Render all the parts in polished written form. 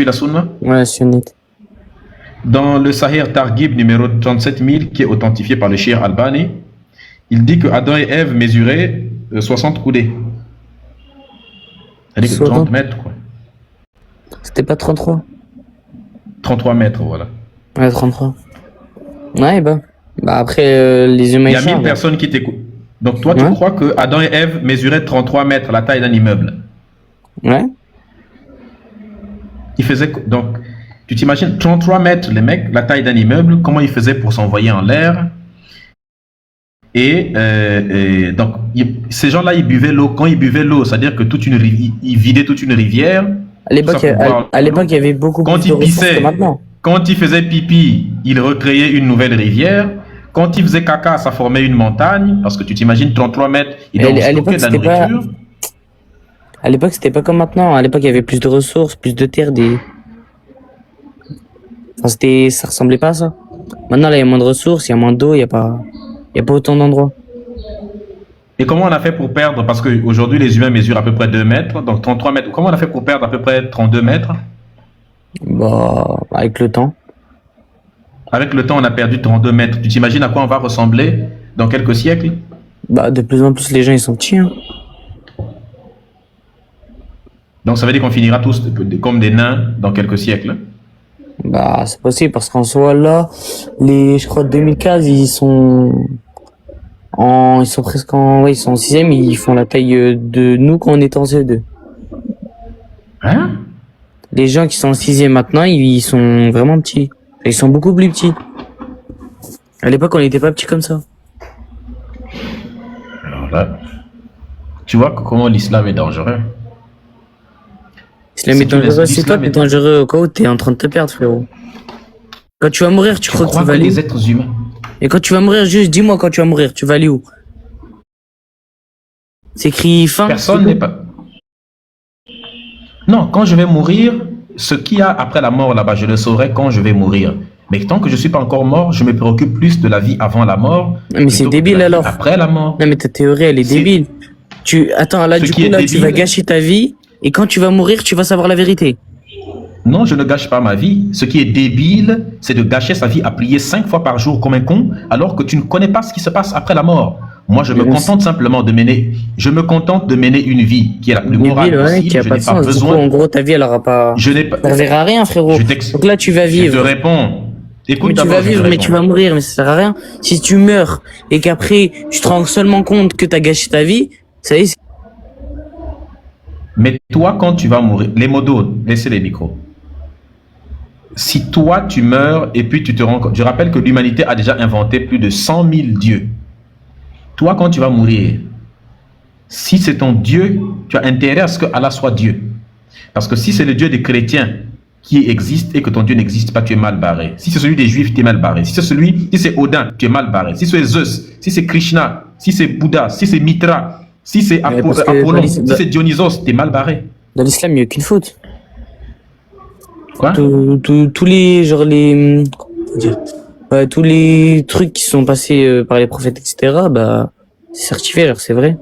suis la sunna? Ouais, sunnite. Dans le Sahih Targhib numéro 37000, qui est authentifié par le Cheikh Albani, il dit que Adam et Ève mesuraient 60 coudées. C'est-à-dire que 30 mètres, quoi. C'était pas 33? 33 mètres, voilà. Ouais, 33. Ouais, bah après, les humains... Il y a 1000 personnes qui t'écoutent. Donc toi, tu crois que Adam et Ève mesuraient 33 mètres, la taille d'un immeuble? Ouais. Ils faisaient... Donc, tu t'imagines 33 mètres, les mecs, la taille d'un immeuble, comment ils faisaient pour s'envoyer en l'air? Et donc, ces gens-là, ils buvaient l'eau. Quand ils buvaient l'eau, c'est-à-dire que ils vidaient toute une rivière. À l'époque, il y avait beaucoup plus de ressources que maintenant. Quand ils faisaient pipi, ils recréaient une nouvelle rivière. Quand ils faisaient caca, ça formait une montagne. Parce que tu t'imagines 33 mètres, ils doivent stocker de la nourriture. À l'époque, c'était pas comme maintenant. À l'époque, il y avait plus de ressources, plus de terre, Enfin, ça ressemblait pas à ça. Maintenant, là, il y a moins de ressources, il y a moins d'eau, il y a pas autant d'endroits. Et comment on a fait pour perdre? Parce qu'aujourd'hui, les humains mesurent à peu près 2 mètres, donc 33 mètres. Comment on a fait pour perdre à peu près 32 mètres? Bah, avec le temps. Avec le temps, on a perdu 32 mètres. Tu t'imagines à quoi on va ressembler dans quelques siècles? Bah, de plus en plus, les gens, ils sont petits, hein. Donc, ça veut dire qu'on finira tous comme des nains dans quelques siècles? Bah, c'est possible, parce qu'en soi, là, je crois, 2015, ils sont presque ils sont en 6e, ils font la taille de nous quand on était en CE2. Hein? Les gens qui sont en 6e maintenant, ils sont vraiment petits. Ils sont beaucoup plus petits. À l'époque, on n'était pas petits comme ça. Alors là, tu vois comment l'islam est dangereux. L'islam est dangereux, c'est toi qui es dangereux au cas où t'es en train de te perdre, frérot. Quand tu vas mourir, tu crois que tu vas aller où? Les êtres humains. Et quand tu vas mourir, juste dis-moi quand tu vas mourir, tu vas aller où? C'est écrit fin. Personne n'est pas... Non, quand je vais mourir, ce qu'il y a après la mort là-bas, je le saurai quand je vais mourir. Mais tant que je ne suis pas encore mort, je me préoccupe plus de la vie avant la mort. Mais c'est débile alors. Après la mort. Non mais ta théorie elle est débile. Attends, là du coup là tu vas gâcher ta vie et quand tu vas mourir, tu vas savoir la vérité. Non, je ne gâche pas ma vie. Ce qui est débile, c'est de gâcher sa vie à prier 5 fois par jour comme un con, alors que tu ne connais pas ce qui se passe après la mort. Moi, je me contente simplement de mener une vie qui est la plus morale possible. Qui a pas de sens. Du coup, en gros, ta vie, elle aura pas. Ça servira à rien, frérot. Donc là, tu vas vivre. Je te réponds. Écoute, tu vas vivre, mais tu vas mourir, mais ça sert à rien. Si tu meurs et qu'après, tu te rends seulement compte que tu as gâché ta vie, ça y est. Mais toi, quand tu vas mourir, les modos, laissez les micros. Si toi, tu meurs et puis tu te rends compte, je rappelle que l'humanité a déjà inventé plus de 100 000 dieux. Toi, quand tu vas mourir, si c'est ton Dieu, tu as intérêt à ce que Allah soit Dieu. Parce que si c'est le Dieu des chrétiens qui existe et que ton Dieu n'existe pas, tu es mal barré. Si c'est celui des Juifs, tu es mal barré. Si c'est Odin, tu es mal barré. Si c'est Zeus, si c'est Krishna, si c'est Bouddha, si c'est Mitra, si c'est Apollon, si c'est Dionysos, tu es mal barré. Dans l'islam, il n'y a aucune faute. Quoi? Tous les tous les trucs qui sont passés par les prophètes, etc., bah, c'est certifié, alors c'est vrai.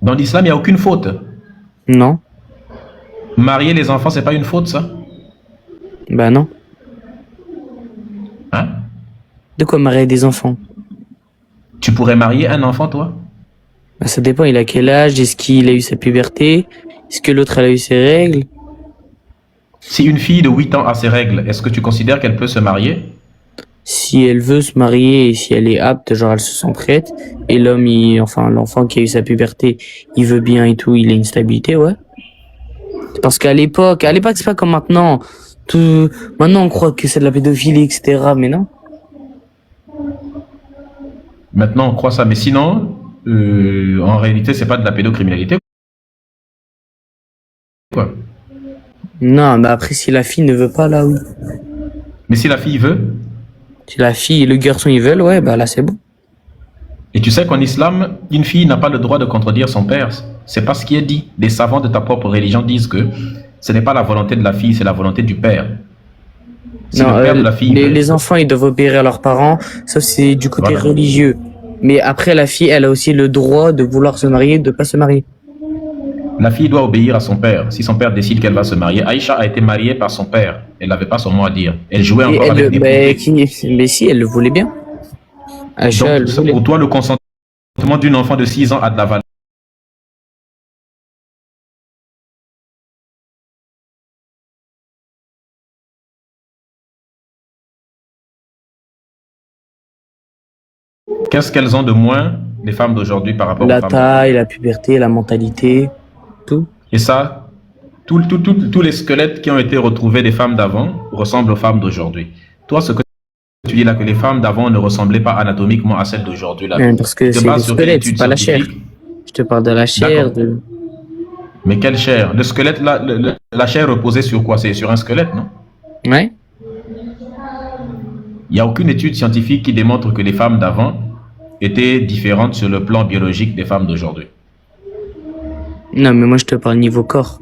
Dans l'islam, il n'y a aucune faute. Non. Marier les enfants, c'est pas une faute, ça? Bah non. Hein? De quoi marier des enfants? Tu pourrais marier un enfant, toi? Bah ça dépend, il a quel âge, est-ce qu'il a eu sa puberté, est-ce que l'autre elle a eu ses règles? Si une fille de 8 ans a ses règles, est-ce que tu considères qu'elle peut se marier? Si elle veut se marier et si elle est apte, genre elle se sent prête, et l'enfant qui a eu sa puberté, il veut bien et tout, il a une stabilité, ouais. Parce qu'à l'époque, c'est pas comme maintenant. Maintenant on croit que c'est de la pédophilie, etc., mais non. Maintenant on croit ça, mais sinon, en réalité, c'est pas de la pédocriminalité. Quoi? Non, mais après, si la fille ne veut pas, là, oui. Mais si la fille veut? Si la fille et le garçon, ils veulent, ouais, bah là, c'est bon. Et tu sais qu'en islam, une fille n'a pas le droit de contredire son père. C'est pas ce qui est dit. Les savants de ta propre religion disent que ce n'est pas la volonté de la fille, c'est la volonté du père. Si non, le père de la fille les enfants, ils doivent obéir à leurs parents, sauf c'est du côté religieux. Mais après, la fille, elle a aussi le droit de vouloir se marier, de pas se marier. La fille doit obéir à son père. Si son père décide qu'elle va se marier, Aïcha a été mariée par son père. Elle n'avait pas son mot à dire. Elle jouait Et encore avec des poupées. mais si, elle le voulait bien. Aïcha, Donc, elle le voulait. pour toi, le consentement d'une enfant de 6 ans a de la valeur. Qu'est-ce qu'elles ont de moins, les femmes d'aujourd'hui, par rapport aux La femmes taille, la puberté, la mentalité, tout. Et ça, tous les squelettes qui ont été retrouvés des femmes d'avant ressemblent aux femmes d'aujourd'hui. Toi, ce que tu dis là, que les femmes d'avant ne ressemblaient pas anatomiquement à celles d'aujourd'hui là. Parce que Tu te c'est le bases sur quelle squelette, c'est étude pas la chair. scientifique? Je te parle de la chair, D'accord. Mais quelle chair? Le squelette là, la chair reposait sur quoi? C'est sur un squelette, non? Ouais. Il n'y a aucune étude scientifique qui démontre que les femmes d'avant étaient différentes sur le plan biologique des femmes d'aujourd'hui. Non, mais moi, je te parle niveau corps.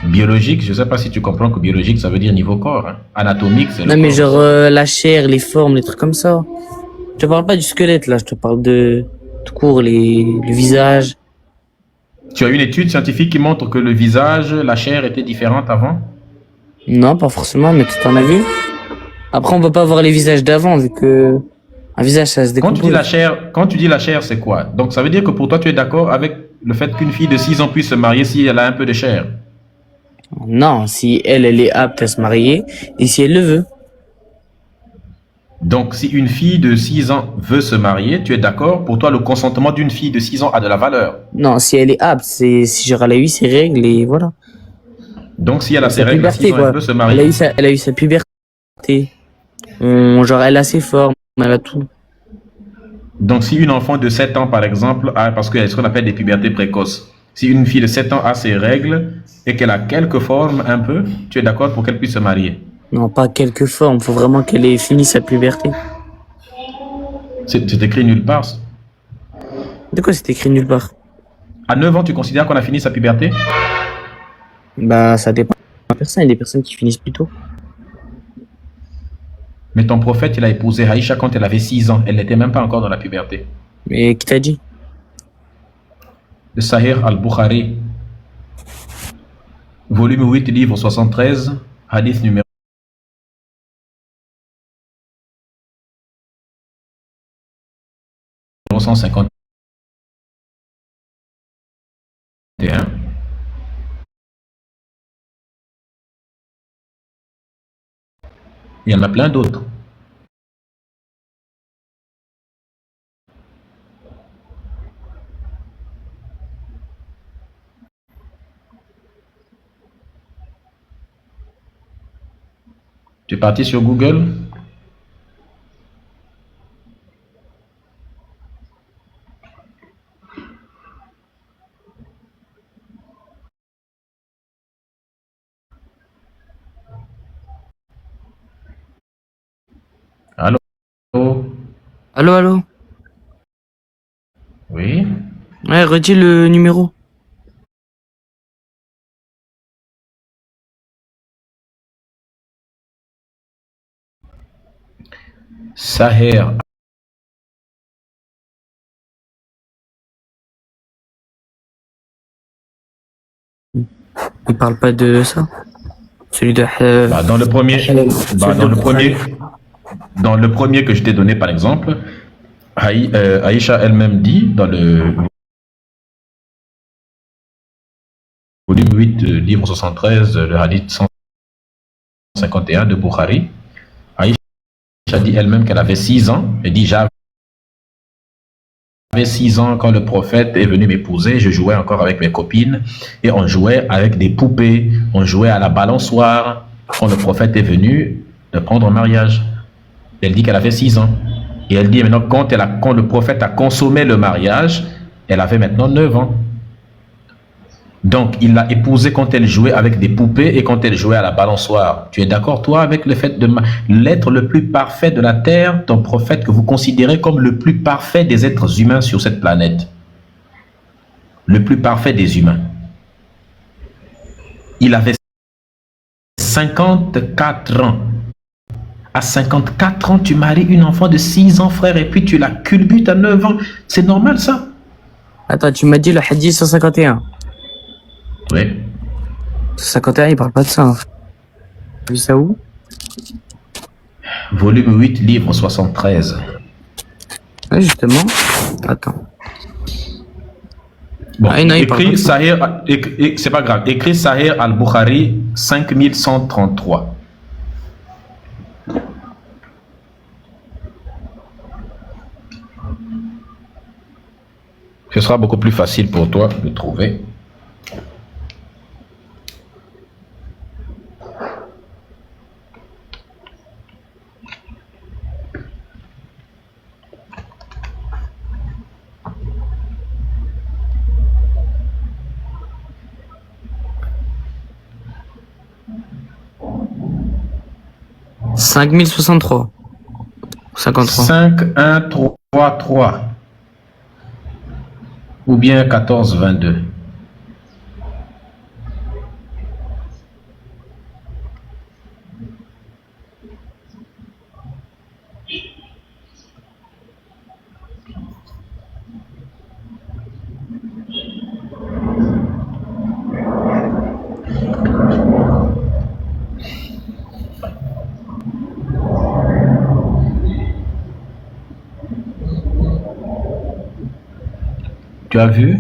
Biologique, je ne sais pas si tu comprends que biologique, ça veut dire niveau corps. Hein. Anatomique, c'est le Non, mais corps. genre la chair, les formes, les trucs comme ça. Je te parle pas du squelette, là. Je te parle de tout court, le visage. Tu as une étude scientifique qui montre que le visage, la chair était différente avant? Non, pas forcément, mais tu t'en as vu. Après, on peut pas voir les visages d'avant, vu que un visage, ça se Quand décompose. quand tu dis la chair, c'est quoi? Donc ça veut dire que pour toi, tu es d'accord avec le fait qu'une fille de 6 ans puisse se marier si elle a un peu de chair? Non, si elle est apte à se marier, et si elle le veut. Donc si une fille de 6 ans veut se marier, tu es d'accord? Pour toi, le consentement d'une fille de 6 ans a de la valeur. Non, si elle est apte, si genre elle a eu ses règles et voilà. Donc si elle a ses Sa règles à 6 puberté, ans, quoi. elle peut se Elle a marier. elle a eu sa puberté. Genre, elle a ses formes, elle a tout. Donc si une enfant de 7 ans, par exemple, a, parce qu'il y a ce qu'on appelle des pubertés précoces, si une fille de 7 ans a ses règles et qu'elle a quelques formes un peu, tu es d'accord pour qu'elle puisse se marier? Non, pas quelques formes, faut vraiment qu'elle ait fini sa puberté. C'est écrit nulle part. De quoi c'est écrit nulle part? À 9 ans, tu considères qu'on a fini sa puberté? Bah, ça dépend de la personne, il y a des personnes qui finissent plus tôt. Mais ton prophète, il a épousé Aïcha quand elle avait 6 ans. Elle n'était même pas encore dans la puberté. Mais qui t'a dit? Le Sahih al-Bukhari, volume 8, livre 73, hadith numéro 151. Il y en a plein d'autres. Tu es parti sur Google? Allô? Allô, allô? Oui? Ouais, redis le numéro. Sahih. Il parle pas de ça. Celui de... Dans le premier, dans le premier que je t'ai donné, par exemple, Aïcha elle-même dit dans le volume 8, livre 73, le hadith 151 de Bukhari, Aïcha dit elle-même qu'elle avait 6 ans. Elle dit, j'avais 6 ans quand le prophète est venu m'épouser, je jouais encore avec mes copines et on jouait avec des poupées, on jouait à la balançoire quand le prophète est venu de prendre en mariage. Elle dit qu'elle avait 6 ans. Et elle dit maintenant, quand le prophète a consommé le mariage, elle avait maintenant 9 ans. Donc, il l'a épousée quand elle jouait avec des poupées et quand elle jouait à la balançoire. Tu es d'accord, toi, avec le fait de l'être le plus parfait de la terre, ton prophète que vous considérez comme le plus parfait des êtres humains sur cette planète? Le plus parfait des humains. Il avait 54 ans. À 54 ans, tu maries une enfant de 6 ans, frère, et puis tu la culbutes à 9 ans. C'est normal, ça? Attends, tu m'as dit le hadith 151. Oui. 151, il parle pas de ça. Hein. T'as vu ça où? Volume 8, livre 73. Ouais, justement. Attends. Bon, Ah, non, il parle pas écrit de ça. Sahih, c'est pas grave. Écrit Sahih al-Bukhari 5133. Ce sera beaucoup plus facile pour toi de trouver. « 5063. 53. 5133. Ou bien 1422. Tu as vu?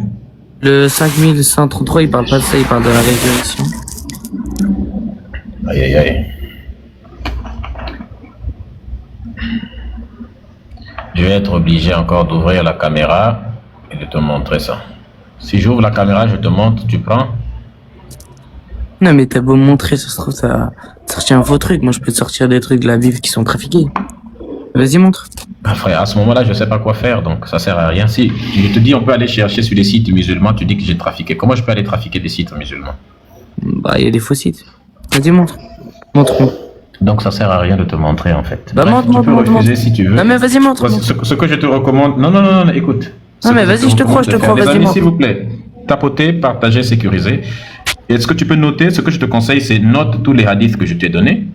Le 5133, il parle pas de ça, il parle de la résurrection. Aïe aïe aïe. Je vais être obligé encore d'ouvrir la caméra et de te montrer ça. Si j'ouvre la caméra, je te montre, tu prends? Non, mais t'as beau me montrer, ça se trouve, t'as sorti un faux truc. Moi, je peux te sortir des trucs de la Bible qui sont trafiqués. Vas-y, montre. Ah, frère, à ce moment-là, je ne sais pas quoi faire, donc ça sert à rien. Si je te dis, on peut aller chercher sur les sites musulmans, tu dis que j'ai trafiqué. Comment je peux aller trafiquer des sites musulmans? Bah, il y a des faux sites. Vas-y, montre. Montre-moi. Donc ça sert à rien de te montrer en fait. Bah, Bref, montre, tu montre, peux montre, refuser montre. si tu veux. Non, mais vas-y, montre. Ce que je te recommande... Non, non, non, non, écoute. Non, mais vas-y, je te crois, je te crois, Les vas-y, amis, montre. s'il vous plaît, tapotez, partagez, sécurisez. Et ce que tu peux noter, ce que je te conseille, c'est note tous les hadiths que je t'ai donnés.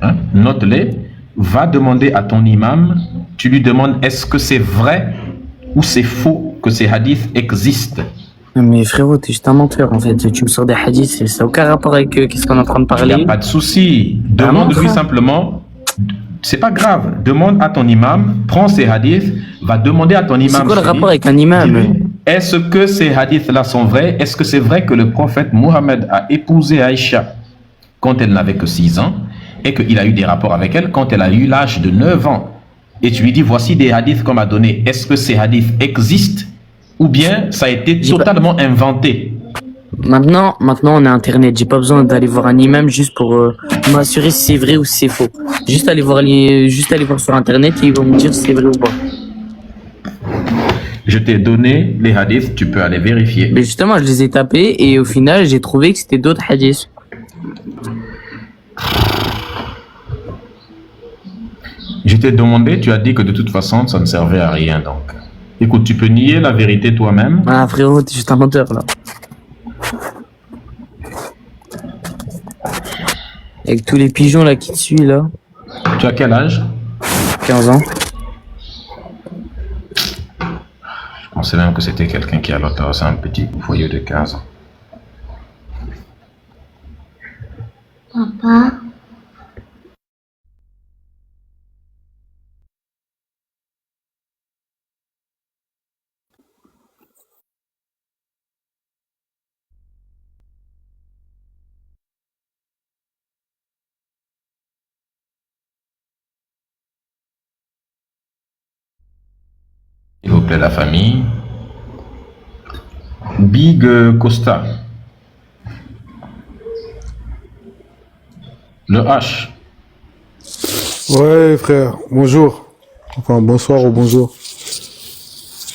Hein? Note-les. Va demander à ton imam, tu lui demandes est-ce que c'est vrai ou c'est faux que ces hadiths existent. Non, mais frérot, t'es juste un menteur, en fait. Tu me sors des hadiths, ça n'a aucun rapport avec qu'est-ce qu'on est en train de Il n'y parler. a pas de souci. Bah, Demande-lui montre. simplement. C'est pas grave. Demande à ton imam, prends ces hadiths, va demander à ton imam. C'est quoi le chéri, rapport avec un imam? dis-lui, est-ce que ces hadiths-là sont vrais? Est-ce que c'est vrai que le prophète Mohammed a épousé Aïcha quand elle n'avait que 6 ans et qu'il a eu des rapports avec elle quand elle a eu l'âge de 9 ans? Et tu lui dis, voici des hadiths qu'on m'a donnés. Est-ce que ces hadiths existent ou bien ça a été totalement inventé? Maintenant, on a Internet. J'ai pas besoin d'aller voir un imam juste pour m'assurer si c'est vrai ou si c'est faux. Juste aller voir sur Internet et ils vont me dire si c'est vrai ou pas. Je t'ai donné les hadiths, tu peux aller vérifier. Mais justement, je les ai tapés et au final, j'ai trouvé que c'était d'autres hadiths. Je t'ai demandé, tu as dit que de toute façon, ça ne servait à rien. Donc, écoute, tu peux nier la vérité toi-même. Ah frérot, t'es juste un menteur là. Avec tous les pigeons là qui te suivent là. Tu as quel âge? 15 ans. Je pensais même que c'était quelqu'un qui a l'auteur, c'est un petit foyer de 15 ans. Papa, S'il vous plaît, la famille. Big Costa. Le H. Ouais, frère, bonjour. Enfin, bonsoir ou bonjour.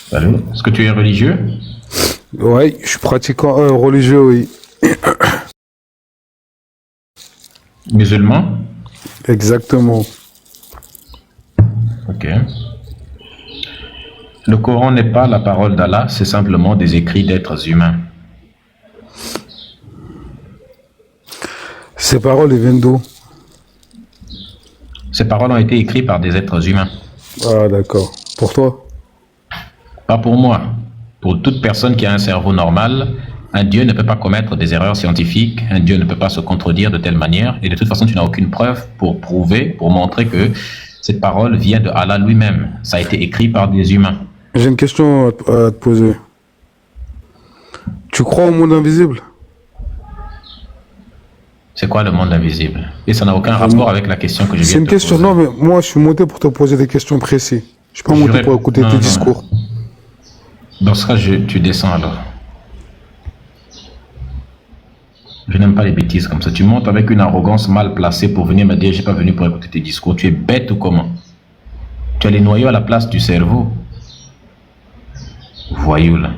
Salut. Est-ce que tu es religieux? Ouais, je suis pratiquant religieux, oui. Musulman? Exactement. Ok. Le Coran n'est pas la parole d'Allah, c'est simplement des écrits d'êtres humains. Ces paroles, elles viennent d'où? Ces paroles ont été écrites par des êtres humains. Ah, d'accord. Pour toi? Pas pour moi. Pour toute personne qui a un cerveau normal, un Dieu ne peut pas commettre des erreurs scientifiques, un Dieu ne peut pas se contredire de telle manière, et de toute façon, tu n'as aucune preuve pour prouver, pour montrer que cette parole vient de Allah lui-même. Ça a été écrit par des humains. J'ai une question à te poser. Tu crois au monde invisible? C'est quoi le monde invisible? Et ça n'a aucun rapport avec la question que je viens de te poser. C'est une question, non, mais moi, je suis monté pour te poser des questions précises. Je suis pas monté pour écouter tes discours. Dans ce cas, tu descends alors. Je n'aime pas les bêtises comme ça. Tu montes avec une arrogance mal placée pour venir me dire, j'ai pas venu pour écouter tes discours. Tu es bête ou comment? Tu as les noyaux à la place du cerveau. Voyou là.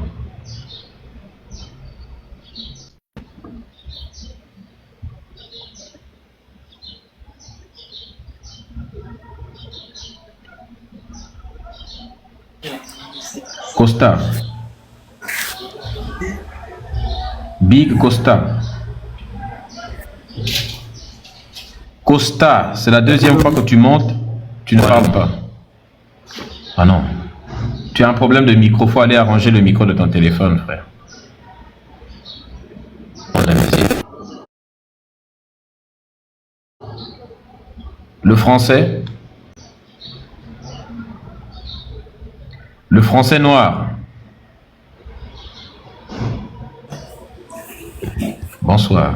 Costa. Big Costa. Costa, c'est la deuxième fois que tu montes, tu ne parles pas. Ah non. Tu as un problème de micro, faut aller arranger le micro de ton téléphone, frère. Le français. Le français noir. Bonsoir.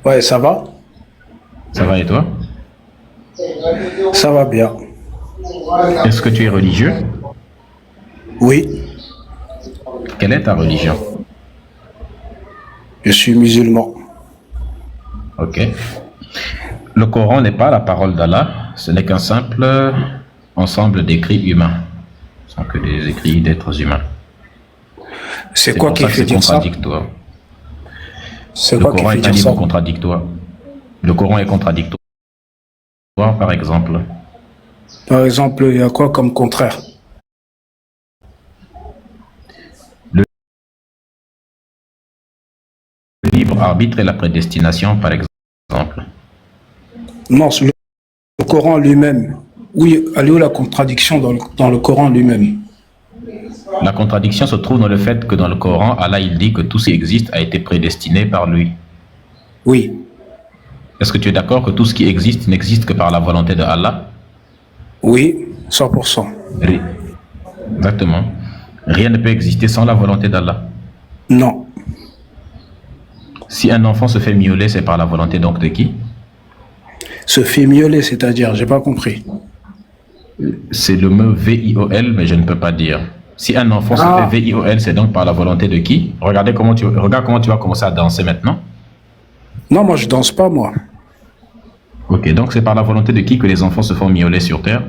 Ouais, ça va? Ça va et toi? Ça va bien. Est-ce que tu es religieux? Oui, Quelle est ta religion? je suis musulman. Ok. Le Coran n'est pas la parole d'Allah, ce n'est qu'un simple ensemble d'écrits humains. Ce sont que des écrits d'êtres humains. C'est quoi qui fait dire ça? Contradictoire. C'est Le quoi qui Coran fait est un dire livre ça? contradictoire. Le Coran est contradictoire, par exemple. Par exemple, il y a quoi comme contraire? Le libre arbitre et la prédestination, par exemple. Non, c'est le Coran lui-même. Oui, elle est où la contradiction dans le Coran lui-même? La contradiction se trouve dans le fait que dans le Coran, Allah il dit que tout ce qui existe a été prédestiné par lui. Oui, Est-ce que tu es d'accord que tout ce qui existe n'existe que par la volonté de Allah? oui, 100%. Ri- Exactement. Rien ne peut exister sans la volonté d'Allah. Non, Si un enfant se fait miauler, c'est par la volonté donc de qui? se fait miauler, c'est-à-dire, j'ai pas compris. C'est le mot V-I-O-L, mais je ne peux pas dire. Si un enfant se fait V-I-O-L, c'est donc par la volonté de qui? Regarde comment tu vas commencer à danser maintenant. Non, moi je danse pas, moi. Ok, donc c'est par la volonté de qui que les enfants se font miauler sur Terre?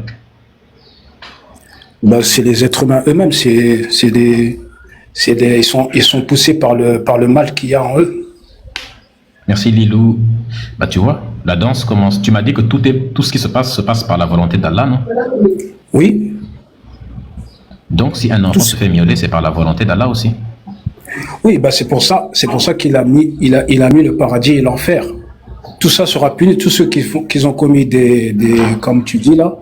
Ben, c'est les êtres humains eux-mêmes, ils sont poussés par le mal qu'il y a en eux. Merci Lilou. Bah tu vois, la danse commence. Tu m'as dit que tout ce qui se passe par la volonté d'Allah, non? Oui, Donc si un enfant se fait miauler, c'est par la volonté d'Allah aussi. oui, bah c'est pour ça qu'il a mis, il a mis le paradis et l'enfer. Tout ça sera puni. Tous ceux qui ont commis comme tu dis là,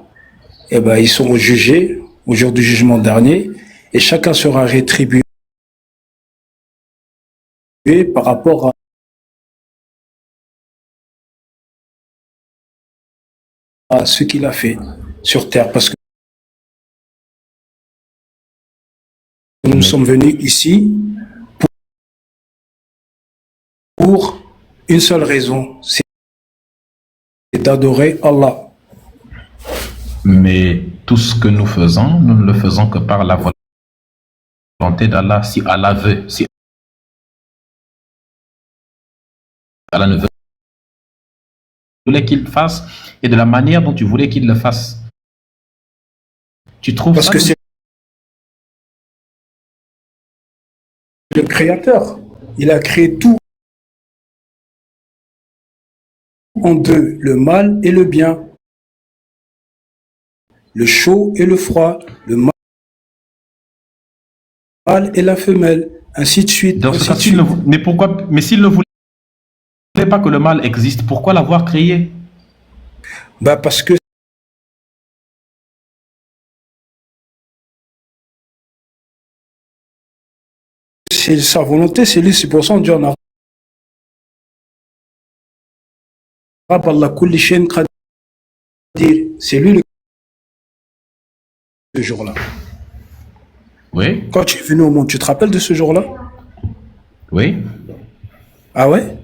eh ben, ils seront jugés au jour du jugement dernier et chacun sera rétribué par rapport à ce qu'il a fait sur terre. Parce que nous sommes venus ici pour une seule raison, c'est d'adorer Allah. Mais tout ce que nous faisons, nous ne le faisons que par la volonté d'Allah. Si Allah veut, si Allah ne veut, tu voulais qu'il fasse et de la manière dont tu voulais qu'il le fasse. Tu trouves Parce ça que c'est le Créateur. Il a créé tout en deux, le mal et le bien, le chaud et le froid, le mâle et la femelle, ainsi de suite. Donc, ainsi de s'il suite. mais pourquoi, mais s'il ne voulait pas que le mal existe, pourquoi l'avoir créé? Bah parce que c'est sa volonté, c'est lui, c'est pour ça qu'on dit en arabe, Allah kulli shay'in qadir. C'est lui ce jour-là. Oui, Quand tu es venu au monde, tu te rappelles de ce jour-là? oui. Ah ouais?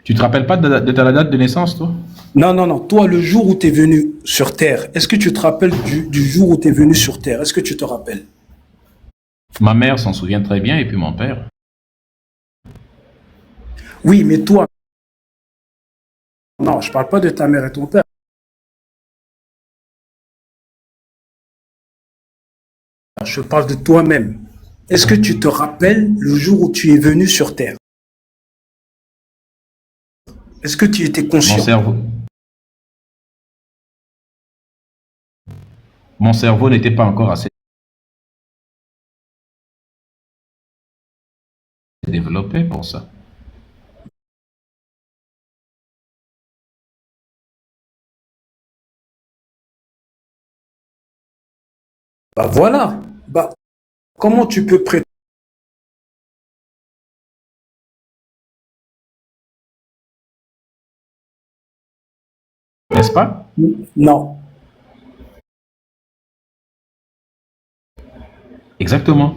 Tu te rappelles pas de ta date de naissance, toi? Non, non, non. Toi, le jour où tu es venu sur Terre, est-ce que tu te rappelles du jour où tu es venu sur Terre? Est-ce que tu te rappelles? Ma mère s'en souvient très bien, et puis mon père. Oui, mais toi, non, je parle pas de ta mère et ton père. Je parle de toi-même. Est-ce que tu te rappelles le jour où tu es venu sur Terre? Est-ce que tu étais Mon conscient? cerveau n'était pas encore assez développé pour ça. Bah voilà. Bah, comment tu peux prétendre? N'est-ce pas? Non. Exactement.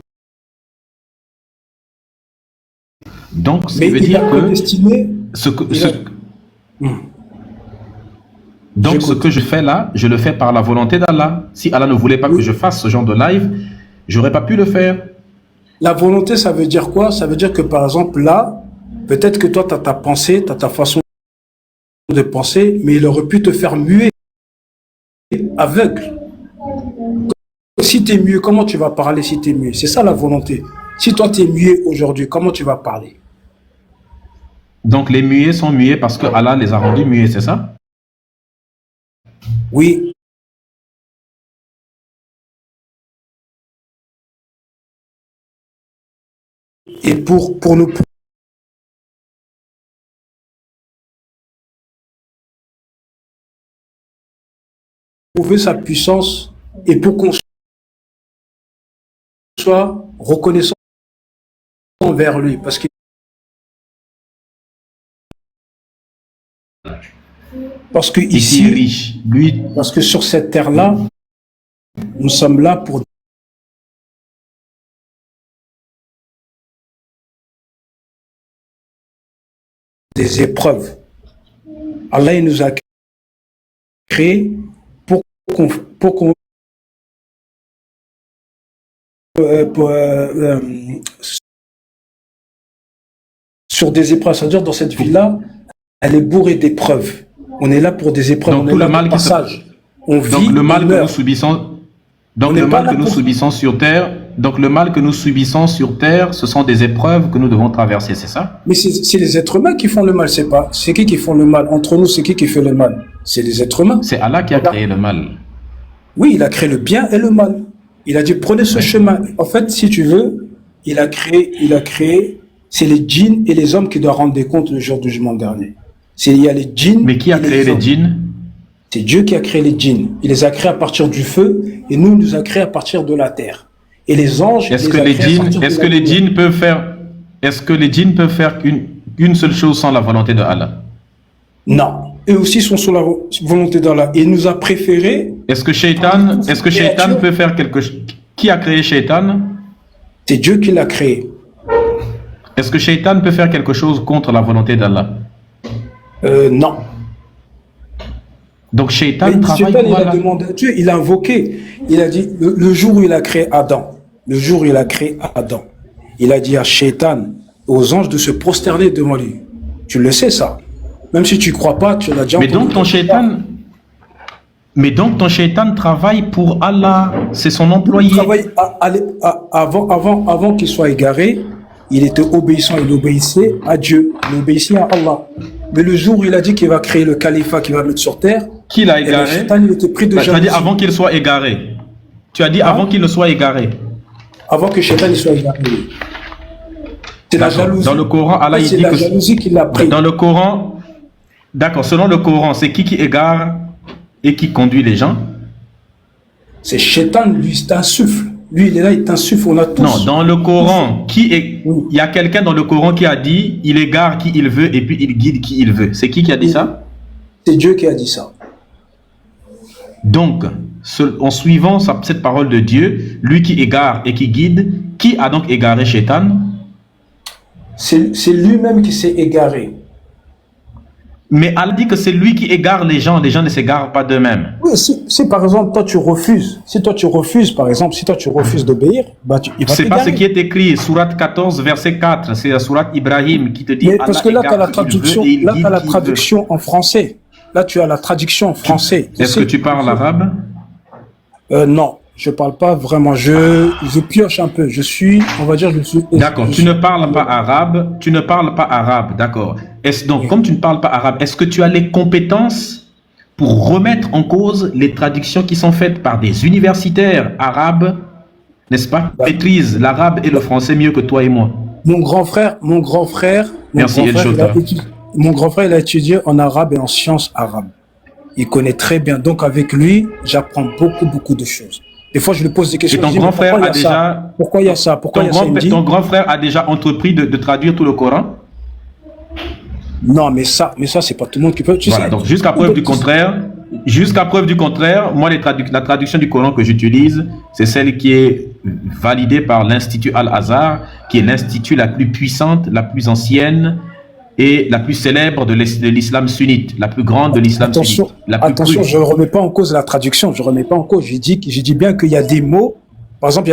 Donc, ce Mais qui veut il dire a que prédestiné. ce que, Il ce- a- donc ce J'écoute. que je fais là, je le fais par la volonté d'Allah. Si Allah ne voulait pas que je fasse ce genre de live, j'aurais pas pu le faire. La volonté, ça veut dire quoi? Ça veut dire que, par exemple, là, peut-être que toi, tu as ta pensée, tu as ta façon de penser, mais il aurait pu te faire muet, aveugle. Si tu es muet, comment tu vas parler si tu es muet? C'est ça la volonté. Si toi, tu es muet aujourd'hui, comment tu vas parler? Donc les muets sont muets parce que Allah les a rendus muets, c'est ça? Oui. Et pour nous prouver sa puissance et pour qu'on soit reconnaissant envers lui. Parce que Ici ici, riche, lui, parce que sur cette terre-là, nous sommes là pour des épreuves. Allah il nous a créés pour qu'on pour, sur des épreuves. C'est-à-dire dans cette vie-là, elle est bourrée d'épreuves. On est là pour des épreuves. donc on tout est là le mal pour qui se- passage. On vit, donc le mal on que nous meurt. subissons, donc On le n'est pas mal là que nous pour- subissons sur terre, donc le mal que nous subissons sur terre, ce sont des épreuves que nous devons traverser, c'est ça? Mais c'est les êtres humains qui font le mal, c'est pas. C'est qui font le mal? Entre nous, c'est qui fait le mal? C'est les êtres humains. C'est Allah qui a créé le mal. Oui, il a créé le bien et le mal. Il a dit prenez ce chemin. En fait, si tu veux, il a créé, c'est les djinns et les hommes qui doivent rendre des comptes le jour du jugement dernier. Il y a les djinns. Mais qui a et créé les hommes. djinns? C'est Dieu qui a créé les djinns. Il les a créés à partir du feu et nous, il nous a créés à partir de la terre. Et les anges. Est-ce il que a les créés à djinns, partir de est-ce la que les lumière. djinns peuvent faire, est-ce que les djinns peuvent faire qu'une seule chose sans la volonté de Allah? Non. Eux aussi sont sous la volonté d'Allah. Il nous a préférés. Est-ce que Shaitan peut faire quelque chose? Qui a créé Shaitan? C'est Dieu qui l'a créé. Est-ce que Shaitan peut faire quelque chose contre la volonté d'Allah? Non. Donc Shaitan Mais travaille Shaitan, pour il a Allah. demandé à Dieu, il a invoqué. Il a dit, le jour où il a créé Adam, il a dit à Shaitan, aux anges de se prosterner devant lui. Tu le sais ça. Même si tu ne crois pas, tu l'as déjà Mais entendu. donc ton Shaitan travaille pour Allah, c'est son employé. Avant qu'il soit égaré, il était obéissant, il obéissait à Dieu, il obéissait à Allah. Mais le jour où il a dit qu'il va créer le califat qu'il va mettre sur terre, Qui l'a eh ben, égaré? Shaitan, il était pris de Tu as dit jalousie. avant qu'il soit égaré. Tu as dit avant qu'il ne soit égaré. Avant que Shaitan il soit égaré. C'est la D'accord. jalousie. Dans le Coran, Allah il C'est dit la que jalousie qui l'a pris. dans le Coran, d'accord, selon le Coran, c'est qui égare et qui conduit les gens? C'est Shaitan, lui, c'est un souffle. Lui, il est là, il t'insuffle, on a tous. Non, dans le Coran, il y a quelqu'un dans le Coran qui a dit, il égare qui il veut et puis il guide qui il veut. C'est qui a dit ça? C'est Dieu qui a dit ça. Donc, en suivant cette parole de Dieu, lui qui égare et qui guide, qui a donc égaré Shaitan? C'est lui-même qui s'est égaré. Mais Allah dit que c'est lui qui égare les gens ne s'égarent pas d'eux-mêmes. Oui, si par exemple, toi tu refuses, par exemple, si toi tu refuses d'obéir, bah il va c'est pas ce t'égarer. qui est écrit, sourate 14, verset 4, c'est la sourate Ibrahim qui te dit. Mais parce que là, tu as la traduction, traduction en français. Là, tu as la traduction en français. Est-ce que tu parles arabe? Non, je parle pas vraiment. Je pioche un peu. On va dire, je suis. D'accord, tu ne parles pas arabe, d'accord. Donc, comme tu ne parles pas arabe, est-ce que tu as les compétences pour remettre en cause les traductions qui sont faites par des universitaires arabes, n'est-ce pas, qui maîtrisent l'arabe et le français mieux que toi et moi? Mon grand frère, Merci, mon grand frère, il a étudié en arabe et en sciences arabes. Il connaît très bien. Donc, avec lui, j'apprends beaucoup de choses. Des fois, je lui pose des questions. Et ton grand frère a déjà... Pourquoi il y a ça? Pourquoi il y a ça? Ton grand frère a déjà entrepris de traduire tout le Coran? Non, mais ça, c'est pas tout le monde qui peut. Voilà, donc jusqu'à preuve du contraire, moi, la traduction du Coran que j'utilise, c'est celle qui est validée par l'Institut Al-Azhar, qui est l'institut la plus puissante, la plus ancienne et la plus célèbre de l'islam sunnite, la plus grande de l'islam sunnite. Attention, je ne remets pas en cause la traduction, je dis bien qu'il y a des mots. Par exemple,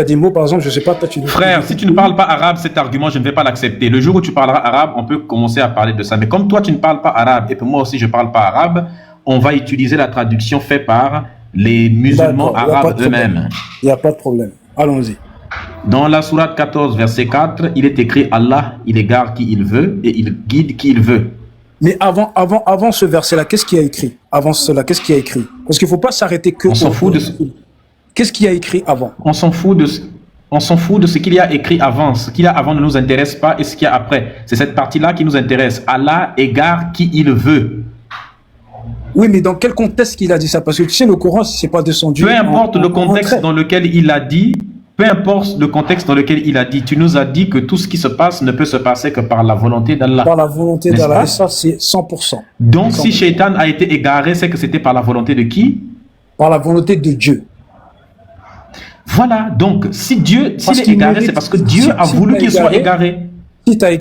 je sais pas, toi tu... Frère, si tu ne parles pas arabe, cet argument, je ne vais pas l'accepter. Le jour où tu parleras arabe, on peut commencer à parler de ça. Mais comme toi, tu ne parles pas arabe, et que moi aussi, je ne parle pas arabe, on va utiliser la traduction faite par les musulmans arabes eux-mêmes. Il n'y a pas de problème. Allons-y. Dans la sourate 14, verset 4, il est écrit « Allah, il égare qui il veut et il guide qui il veut ». Mais avant ce verset-là, qu'est-ce qu'il y a écrit? Avant cela, qu'est-ce qu'il y a écrit? Parce qu'il ne faut pas s'arrêter que... On s'en fout de... Qu'est-ce qu'il y a écrit avant? On s'en fout de ce qu'il y a écrit avant. Ce qu'il y a avant ne nous intéresse pas et ce qu'il y a après. C'est cette partie-là qui nous intéresse. Allah égare qui il veut. Oui, mais dans quel contexte il a dit ça? Parce que tu sais, le Coran, c'est pas descendu. Peu importe le contexte dans lequel il a dit, tu nous as dit que tout ce qui se passe ne peut se passer que par la volonté d'Allah. Par la volonté d'Allah, et ça c'est 100%. Donc 100%. Si Shaitan a été égaré, c'est que c'était par la volonté de qui? Par la volonté de Dieu. Voilà, donc si Dieu, s'il est égaré, c'est parce que Dieu a voulu qu'il soit égaré.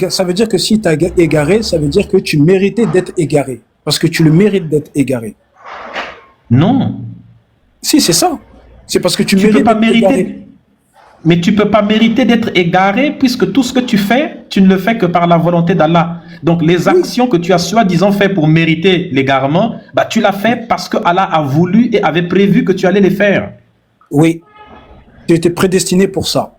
Ça veut dire que si tu as égaré, ça veut dire que tu méritais d'être égaré. Parce que tu le mérites d'être égaré. Non. Si, c'est ça. C'est parce que tu mérites d'être égaré. Mais tu ne peux pas mériter d'être égaré puisque tout ce que tu fais, tu ne le fais que par la volonté d'Allah. Donc les actions que tu as soi-disant fait pour mériter l'égarement, bah, tu l'as fait parce que Allah a voulu et avait prévu que tu allais les faire. Oui. Tu étais prédestiné pour ça.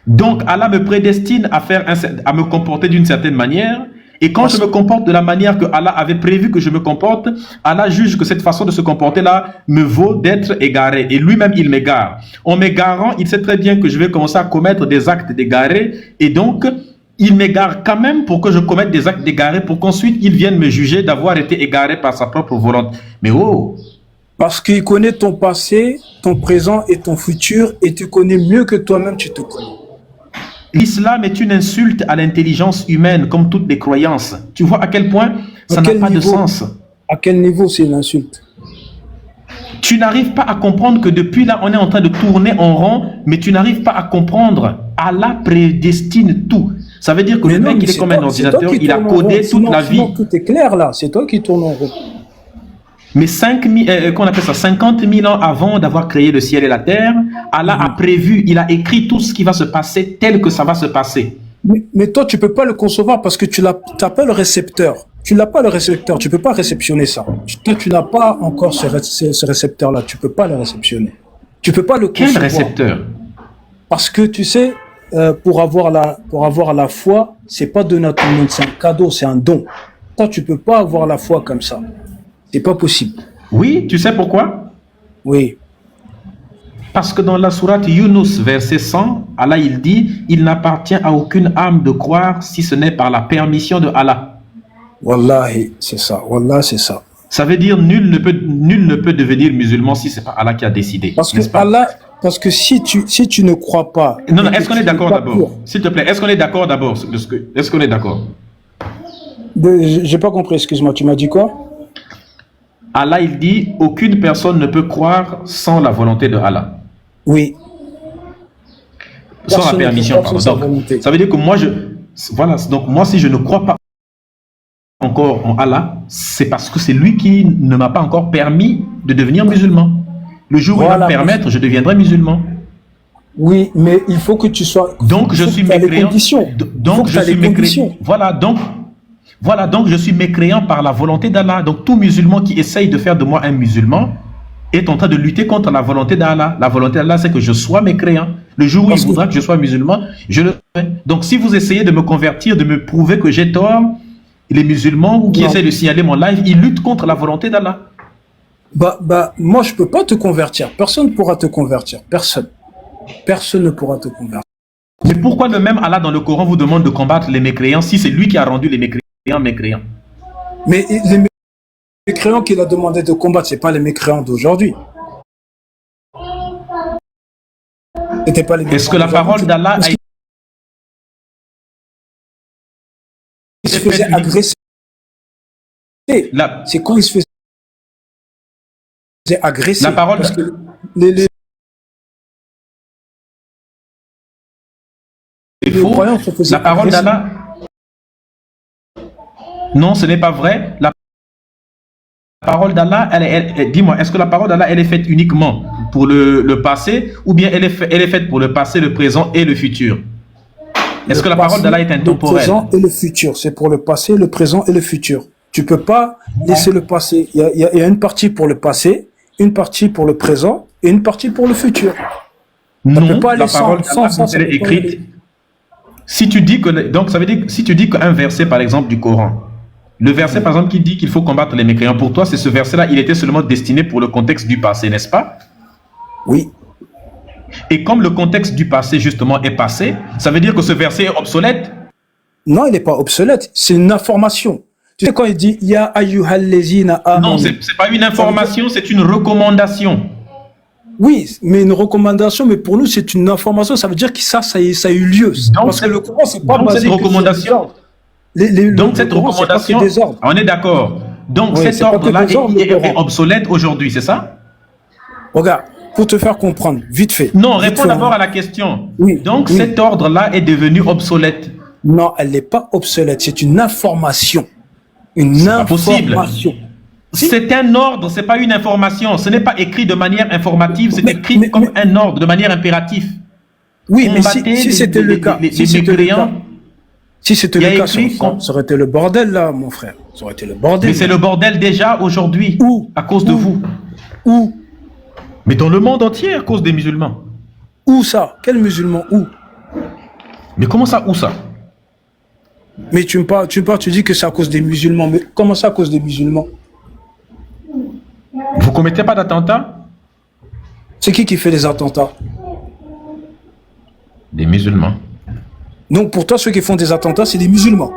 Donc Allah me prédestine à me comporter d'une certaine manière. Et quand je me comporte de la manière que Allah avait prévu que je me comporte, Allah juge que cette façon de se comporter-là me vaut d'être égaré. Et lui-même, il m'égare. En m'égarant, il sait très bien que je vais commencer à commettre des actes d'égaré. Et donc, il m'égare quand même pour que je commette des actes d'égaré, pour qu'ensuite, il vienne me juger d'avoir été égaré par sa propre volonté. Mais oh! Parce qu'il connaît ton passé, ton présent et ton futur, et tu connais mieux que toi-même, tu te connais. L'islam est une insulte à l'intelligence humaine, comme toutes les croyances. Tu vois à quel point ça n'a pas de sens. À quel niveau c'est une insulte? Tu n'arrives pas à comprendre que depuis là, on est en train de tourner en rond, mais tu n'arrives pas à comprendre. Allah prédestine tout. Ça veut dire que le mec, il est comme un ordinateur, il a codé toute la vie. Tout est clair là, c'est toi qui tournes en rond. Mais 50 000 ans avant d'avoir créé le ciel et la terre, Allah a prévu, il a écrit tout ce qui va se passer tel que ça va se passer. Mais toi, tu peux pas le concevoir parce que tu n'as pas le récepteur. Tu n'as pas le récepteur, tu peux pas réceptionner ça. Toi, tu n'as pas encore ce récepteur-là, tu peux pas le réceptionner. Tu peux pas le concevoir. Quel récepteur? Parce que tu sais, pour avoir la foi, c'est pas donné à tout le monde, c'est un cadeau, c'est un don. Toi, tu peux pas avoir la foi comme ça. C'est pas possible. Oui, tu sais pourquoi? Oui. Parce que dans la sourate Yunus, verset 100, Allah il dit, il n'appartient à aucune âme de croire si ce n'est par la permission de Allah. Wallahi, c'est ça. Wallah, c'est ça. Ça veut dire nul ne peut devenir musulman si c'est pas Allah qui a décidé. Parce que Allah, Parce que si tu ne crois pas... Non, et que est-ce qu'on tu est n'es d'accord pas pur... d'abord? S'il te plaît, est-ce qu'on est d'accord d'abord? Est-ce qu'on est d'accord? J'ai pas compris, excuse-moi, tu m'as dit quoi? Allah, il dit, aucune personne ne peut croire sans la volonté de Allah. Oui. Sans la Personne ne peut permission, croire sans pardon. sa Donc, volonté. ça veut dire que moi, voilà, donc moi, si je ne crois pas encore en Allah, c'est parce que c'est lui qui ne m'a pas encore permis de devenir musulman. Le jour où il va me Voilà. permettre, je deviendrai musulman. Oui, mais il faut que tu sois... Donc, je suis mécréant. Donc, je suis mécréant. Voilà, donc je suis mécréant par la volonté d'Allah. Donc, tout musulman qui essaye de faire de moi un musulman est en train de lutter contre la volonté d'Allah. La volonté d'Allah, c'est que je sois mécréant. Le jour où il voudra que je sois musulman, je le ferai. Donc, si vous essayez de me convertir, de me prouver que j'ai tort, les musulmans ou qui essaient de signaler mon live, ils luttent contre la volonté d'Allah. Moi, je peux pas te convertir. Personne ne pourra te convertir. Personne. Personne ne pourra te convertir. Mais pourquoi le même Allah dans le Coran vous demande de combattre les mécréants si c'est lui qui a rendu les mécréants mécréants? Mais les mécréants qu'il a demandé de combattre, c'est pas les mécréants d'aujourd'hui. C'était pas les mécréants. Est-ce que la parole d'Allah a été... Il se faisait agresser. C'est quand il se faisait agresser. La parole parce que c'est faux. La parole d'Allah... Non, ce n'est pas vrai. La parole d'Allah, dis-moi, est-ce que la parole d'Allah, elle est faite uniquement pour le passé ou bien elle est faite pour le passé, le présent et le futur? Est-ce que la parole d'Allah est intemporelle? Le présent et le futur, c'est pour le passé, le présent et le futur. Tu peux pas laisser le passé. Il y a une partie pour le passé, une partie pour le présent et une partie pour le futur. Non, la parole d'Allah, elle est écrite. Si tu dis que, donc ça veut dire que si tu dis qu'un verset par exemple du Coran, le verset par exemple qui dit qu'il faut combattre les mécréants, pour toi c'est ce verset-là, il était seulement destiné pour le contexte du passé, n'est-ce pas? Oui. Et comme le contexte du passé justement est passé, ça veut dire que ce verset est obsolète? Non, il n'est pas obsolète, c'est une information. Tu sais quand il dit Ya ayyuhallazina amanu. Non, c'est pas une information, c'est une recommandation. Oui, mais une recommandation, mais pour nous, c'est une information. Ça veut dire que ça a eu lieu. Donc, parce que le Coran, c'est pas donc basé cette recommandation, donc cette recommandation, on est d'accord. Donc cet ordre-là est obsolète aujourd'hui, c'est ça? Regarde, pour te faire comprendre, vite fait. Non, réponds d'abord à la question. Oui, donc cet ordre-là est devenu obsolète. Non, elle n'est pas obsolète. C'est une information. Une information. C'est un ordre, c'est pas une information. Ce n'est pas écrit de manière informative, c'est écrit comme un ordre, de manière impérative. Oui, mais si c'était le cas, si c'était le cas, ça aurait été le bordel là, mon frère. Ça aurait été le bordel. Mais c'est le bordel déjà aujourd'hui. Où? À cause de vous. Où? Mais dans le monde entier, à cause des musulmans. Où ça? Quels musulmans? Où? Mais comment ça, où ça? Mais tu dis que c'est à cause des musulmans. Mais comment ça à cause des musulmans? Vous commettez pas d'attentats? C'est qui fait les attentats? Des musulmans. Donc pour toi, ceux qui font des attentats, c'est des musulmans.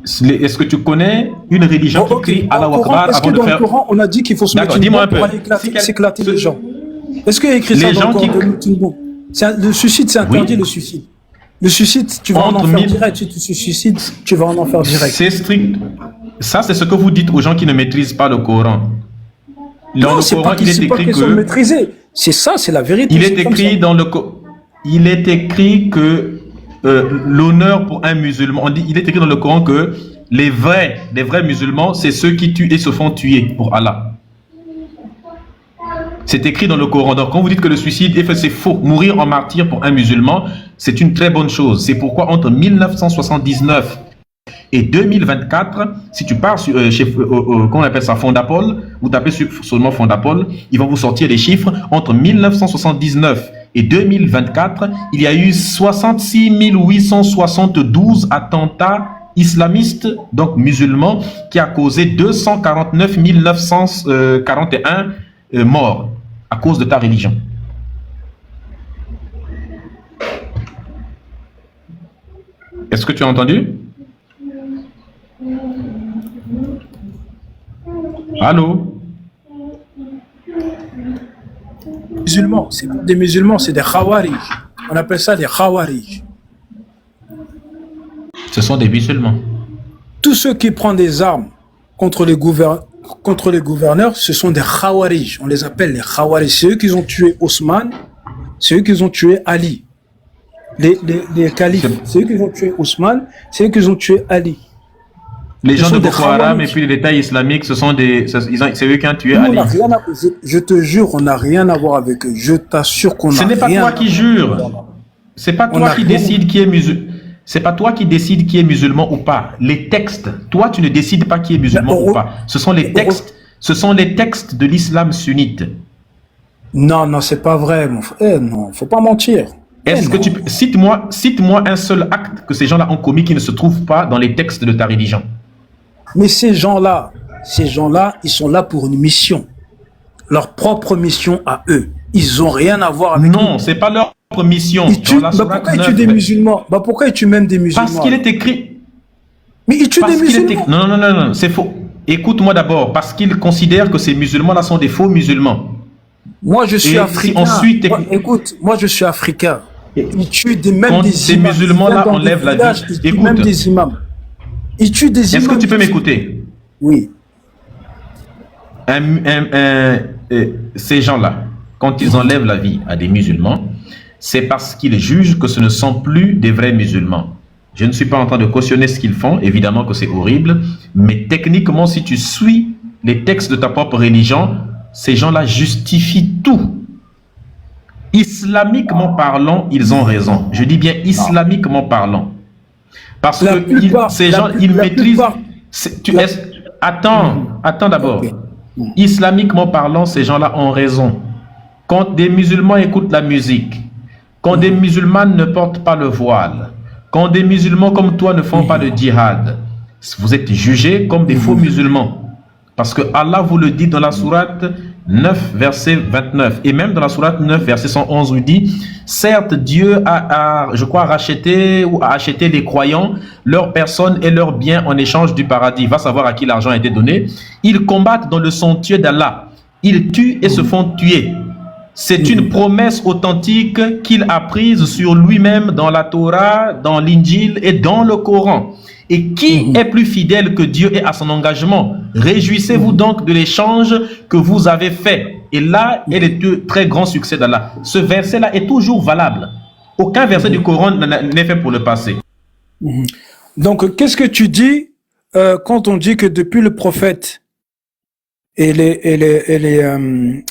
Est-ce que tu connais une religion qui crie Allahu Akbar avant de faire... Dans le Coran, on a dit qu'il faut se mettre une bombe pour aller s'éclater les gens. Est-ce qu'il y a écrit ça dans le Coran de mettre une bombe? Le suicide, c'est interdit, le suicide. Le suicide, tu vas en enfer direct. Si tu te suicides, tu vas en enfer direct. C'est strict. Ça, c'est ce que vous dites aux gens qui ne maîtrisent pas le Coran. Non, c'est pas qu'ils sont maîtrisés. C'est ça, c'est la vérité. Il est écrit dans le Coran. Il est écrit que l'honneur pour un musulman, il est écrit dans le Coran que les vrais musulmans, c'est ceux qui tuent et se font tuer pour Allah. C'est écrit dans le Coran. Donc, quand vous dites que le suicide, c'est faux. Mourir en martyr pour un musulman, c'est une très bonne chose. C'est pourquoi entre 1979 et 2024, si tu pars chez, comment on appelle ça, Fondapol, vous tapez seulement Fondapol, ils vont vous sortir les chiffres. Entre 1979 et 2024, il y a eu 66 872 attentats islamistes, donc musulmans, qui a causé 249 941 morts à cause de ta religion. Est-ce que tu as entendu? Allô? musulmans. C'est pas des musulmans, c'est des khawarij. On appelle ça des khawarij. Ce sont des musulmans. Tous ceux qui prennent des armes contre les gouverneurs, ce sont des khawarij. On les appelle les khawarij. C'est eux qui ont tué Ousmane, c'est eux qui ont tué Ali. Les califes, c'est eux qui ont tué Ousmane, c'est eux qui ont tué Ali. Les gens de Boko Haram et puis l'État islamique, c'est eux qui ont tué Ali. Je te jure, on n'a rien à voir avec eux. Je t'assure qu'on n'a rien. Ce n'est pas toi qui jure. C'est pas toi qui décide qui est musulman. C'est pas toi qui décide qui est musulman ou pas. Les textes, toi tu ne décides pas qui est musulman ou pas. Ce sont les textes de l'islam sunnite. Non, c'est pas vrai, mon frère. Non, faut pas mentir. Est-ce que tu peux cite-moi un seul acte que ces gens-là ont commis qui ne se trouve pas dans les textes de ta religion? Mais ces gens-là, ils sont là pour une mission. Leur propre mission à eux. Ils ont rien à voir avec Non, c'est pas leur propre mission. Pourquoi ils tuent des musulmans? Pourquoi ils tuent même des musulmans? Parce qu'il est écrit. Mais ils tuent des musulmans. Non, c'est faux. Écoute-moi d'abord, parce qu'ils considèrent que ces musulmans-là sont des faux musulmans. Moi, je suis africain. Écoute, moi, je suis africain. Ils tuent des imams. Ces musulmans-là enlèvent la vie. Écoute. Même des imams. Ils tuent des imams. Est-ce que tu peux m'écouter? Oui. Ces gens-là, quand ils enlèvent la vie à des musulmans, c'est parce qu'ils jugent que ce ne sont plus des vrais musulmans. Je ne suis pas en train de cautionner ce qu'ils font, évidemment que c'est horrible, mais techniquement, si tu suis les textes de ta propre religion, ces gens-là justifient tout. Islamiquement parlant, ils ont raison. Je dis bien islamiquement parlant. Parce que ces gens, ils maîtrisent... Attends d'abord. Okay. Islamiquement parlant, ces gens-là ont raison. Quand des musulmans écoutent la musique, quand des musulmanes ne portent pas le voile, quand des musulmans comme toi ne font pas de djihad, vous êtes jugés comme des faux musulmans. Parce que Allah vous le dit dans la sourate 9, verset 29. Et même dans la sourate 9, verset 111, il dit, certes, Dieu a racheté les croyants, leurs personnes et leurs biens en échange du paradis. Va savoir à qui l'argent a été donné. Ils combattent dans le sentier d'Allah. Ils tuent et se font tuer. C'est une promesse authentique qu'il a prise sur lui-même dans la Torah, dans l'Injil et dans le Coran. Et qui est plus fidèle que Dieu et à son engagement? Réjouissez-vous donc de l'échange que vous avez fait. Et là est le très grand succès d'Allah. Ce verset-là est toujours valable. Aucun verset du Coran n'est fait pour le passé. Donc, qu'est-ce que tu dis quand on dit que depuis le prophète et les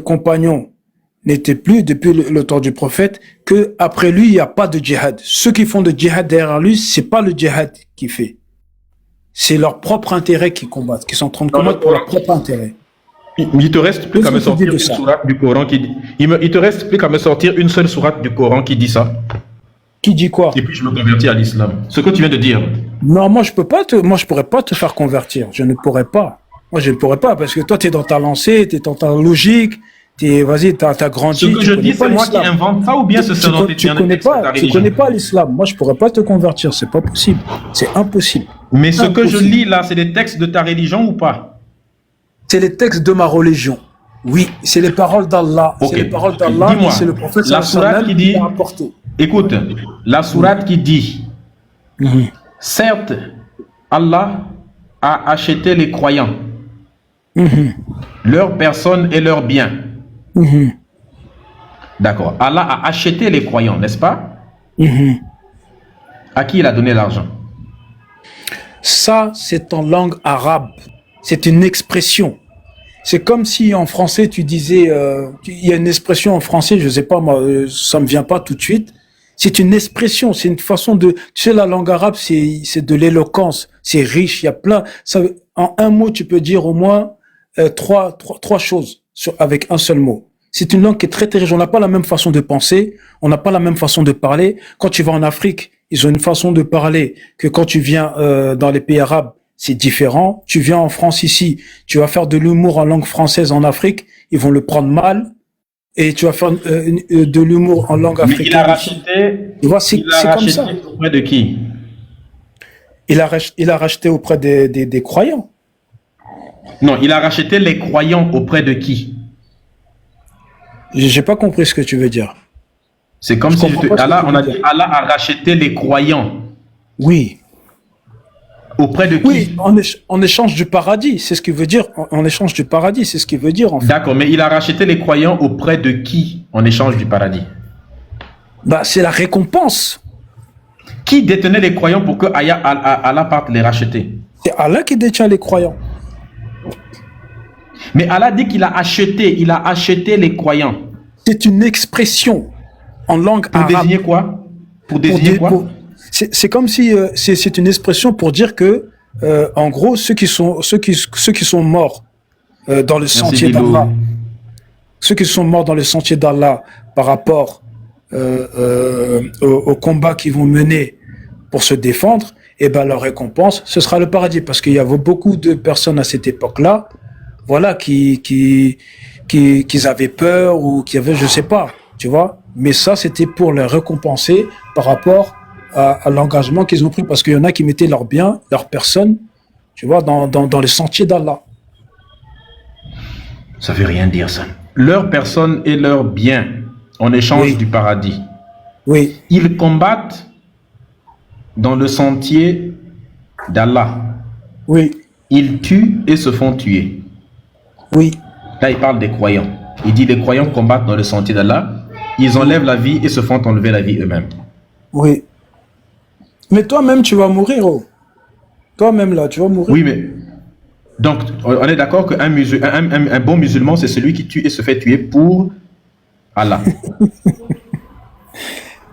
compagnons n'était plus depuis le temps du prophète, que après lui il n'y a pas de djihad. Ceux qui font de djihad derrière lui, c'est pas le djihad qui fait, c'est leur propre intérêt qui combattent, qui sont en train de combattre pour leur propre intérêt. Il te reste plus qu'à me sortir une sourate du Coran qui dit. Il te reste plus qu'à me sortir une seule sourate du Coran qui dit ça. Qui dit quoi? Et puis je me convertis à l'islam. Ce que tu viens de dire. Non, moi je pourrais pas te faire convertir. Je ne pourrais pas. Moi je ne pourrais pas parce que toi tu es dans ta lancée, tu es dans ta logique. Vas-y, t'as grandi. Ce que je dis, c'est moi qui invente ça ou bien ce dont tu connais pas l'islam. Moi, je pourrais pas te convertir. C'est pas possible. C'est impossible. Mais ce que je lis là, c'est des textes de ta religion ou pas? C'est les textes de ma religion. Oui, c'est les paroles d'Allah. Okay. C'est les paroles d'Allah. Dis-moi, c'est le prophète la sourate qui dit. Écoute, la sourate qui dit. Certes, Allah a acheté les croyants, leurs personnes et leurs biens. D'accord. Allah a acheté les croyants, n'est-ce pas? À qui il a donné l'argent? Ça, c'est en langue arabe. C'est une expression. C'est comme si en français, tu disais... il y a une expression en français, je sais pas, moi, ça me vient pas tout de suite. C'est une expression, c'est une façon de... Tu sais, la langue arabe, c'est de l'éloquence. C'est riche, il y a plein... En un mot, tu peux dire au moins trois choses avec un seul mot. C'est une langue qui est très riche. On n'a pas la même façon de penser, on n'a pas la même façon de parler. Quand tu vas en Afrique, ils ont une façon de parler que quand tu viens dans les pays arabes, c'est différent. Tu viens en France ici, tu vas faire de l'humour en langue française en Afrique, ils vont le prendre mal. Et tu vas faire de l'humour en langue africaine. Mais il a racheté. Tu vois, c'est comme ça. Auprès de qui? Il a racheté auprès des croyants. Non, il a racheté les croyants auprès de qui? J'ai pas compris ce que tu veux dire. C'est comme Je si comprends pas ce que Allah, tu on veux a dit dire. Allah a racheté les croyants. Oui. Auprès de qui? Oui, en échange du paradis, c'est ce qu'il veut dire. En échange du paradis, c'est ce qu'il veut dire en fait. D'accord, mais il a racheté les croyants auprès de qui en échange du paradis? Bah, c'est la récompense. Qui détenait les croyants pour que Allah parte les racheter? C'est Allah qui détient les croyants. Mais Allah dit qu'il a acheté les croyants. C'est une expression en langue Pour arabe. désigner quoi? Pour Pour désigner dé- quoi? pour- c'est comme si c'est une expression pour dire que en gros ceux qui sont morts dans le sentier Bilo. d'Allah, ceux qui sont morts dans le sentier d'Allah par rapport au combat qu'ils vont mener pour se défendre, et ben leur récompense ce sera le paradis, parce qu'il y avait beaucoup de personnes à cette époque-là, voilà, qui avaient peur ou qui avaient, je sais pas, tu vois, mais ça c'était pour les récompenser par rapport à l'engagement qu'ils ont pris, parce qu'il y en a qui mettaient leurs biens, leurs personnes, tu vois, dans les sentiers d'Allah. Ça veut rien dire ça. Leur personne et leurs biens en échange Oui. du paradis. Oui, Ils combattent dans le sentier d'Allah. oui, Ils tuent et se font tuer. oui. Là, il parle des croyants. Il dit les croyants combattent dans le sentier d'Allah. Ils enlèvent la vie et se font enlever la vie eux-mêmes. Oui. Mais toi-même, tu vas mourir, oh. Toi-même, là, tu vas mourir. Oui, mais... Donc, on est d'accord qu'un un bon musulman, c'est celui qui tue et se fait tuer pour Allah.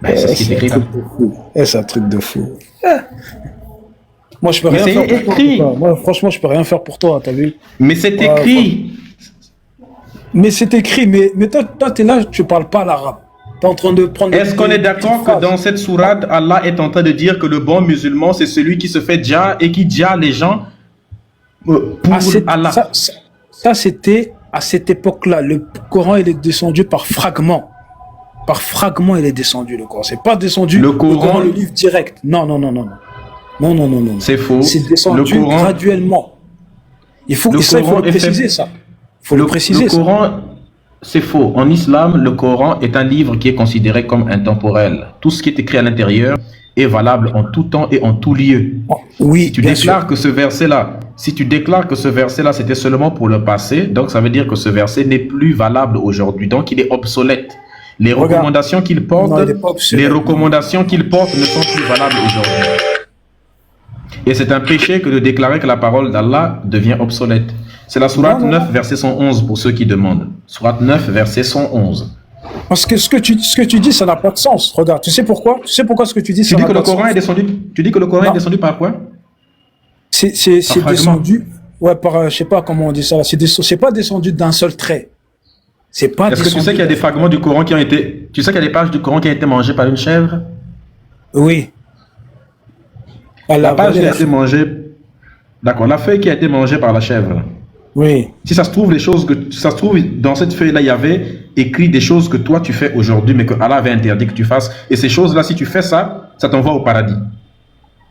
Ben, c'est ce qui est écrit là. C'est un truc de fou. Moi, je peux Mais rien c'est faire pour écrit. toi. Moi, franchement, je peux rien faire pour toi, t'as vu? Mais c'est Ouais, écrit. Mais c'est écrit, mais toi, t'es là, tu parles pas l'arabe. T'es en train de prendre... Est-ce qu'on est d'accord que dans cette sourate, Allah est en train de dire que le bon musulman, c'est celui qui se fait dja et qui dja les gens pour Allah? Ça, c'était à cette époque-là. Le Coran, il est descendu par fragments. Par fragments, il est descendu, le Coran. C'est pas descendu Le Coran- le livre direct. Non, non, non, non. Non, non, non, non. C'est faux. C'est descendu Le Coran- graduellement. Il faut, Le ça, il faut Coran le est préciser, fait- ça. Il faut le préciser, Le ça. Coran, c'est faux. En islam, le Coran est un livre qui est considéré comme intemporel. Tout ce qui est écrit à l'intérieur est valable en tout temps et en tout lieu. Oh, oui, Si tu bien déclares sûr. que ce verset-là, si tu déclares que ce verset-là, c'était seulement pour le passé, donc ça veut dire que ce verset n'est plus valable aujourd'hui. Donc il est obsolète. Les Regarde. recommandations qu'il porte, Non, il est pas obsolète. les recommandations qu'il porte ne sont plus valables aujourd'hui. Et c'est un péché que de déclarer que la parole d'Allah devient obsolète. C'est la sourate Non, non, 9, verset 111 pour ceux qui demandent. Sourate 9, verset 111. Parce que ce que tu dis, ça n'a pas de sens. Regarde, tu sais pourquoi? Tu sais pourquoi ce que tu dis, Tu ça dis n'a que pas le de Coran sens? est descendu, tu dis que le Coran Non. est descendu par quoi? C'est fragment. descendu, ouais, par, je sais pas comment on dit ça, là. C'est pas descendu d'un seul trait. C'est pas Est-ce que tu sais qu'il y a des fragments du Coran qui ont été... Tu sais qu'il y a des pages du Coran qui ont été mangées par une chèvre? Oui. La page qui a été mangée... D'accord, la feuille qui a été mangée par la chèvre. Oui. Si ça se trouve, les choses que... Ça se trouve, dans cette feuille-là, il y avait écrit des choses que toi, tu fais aujourd'hui, mais que Allah avait interdit que tu fasses. Et ces choses-là, si tu fais ça, ça t'envoie au paradis.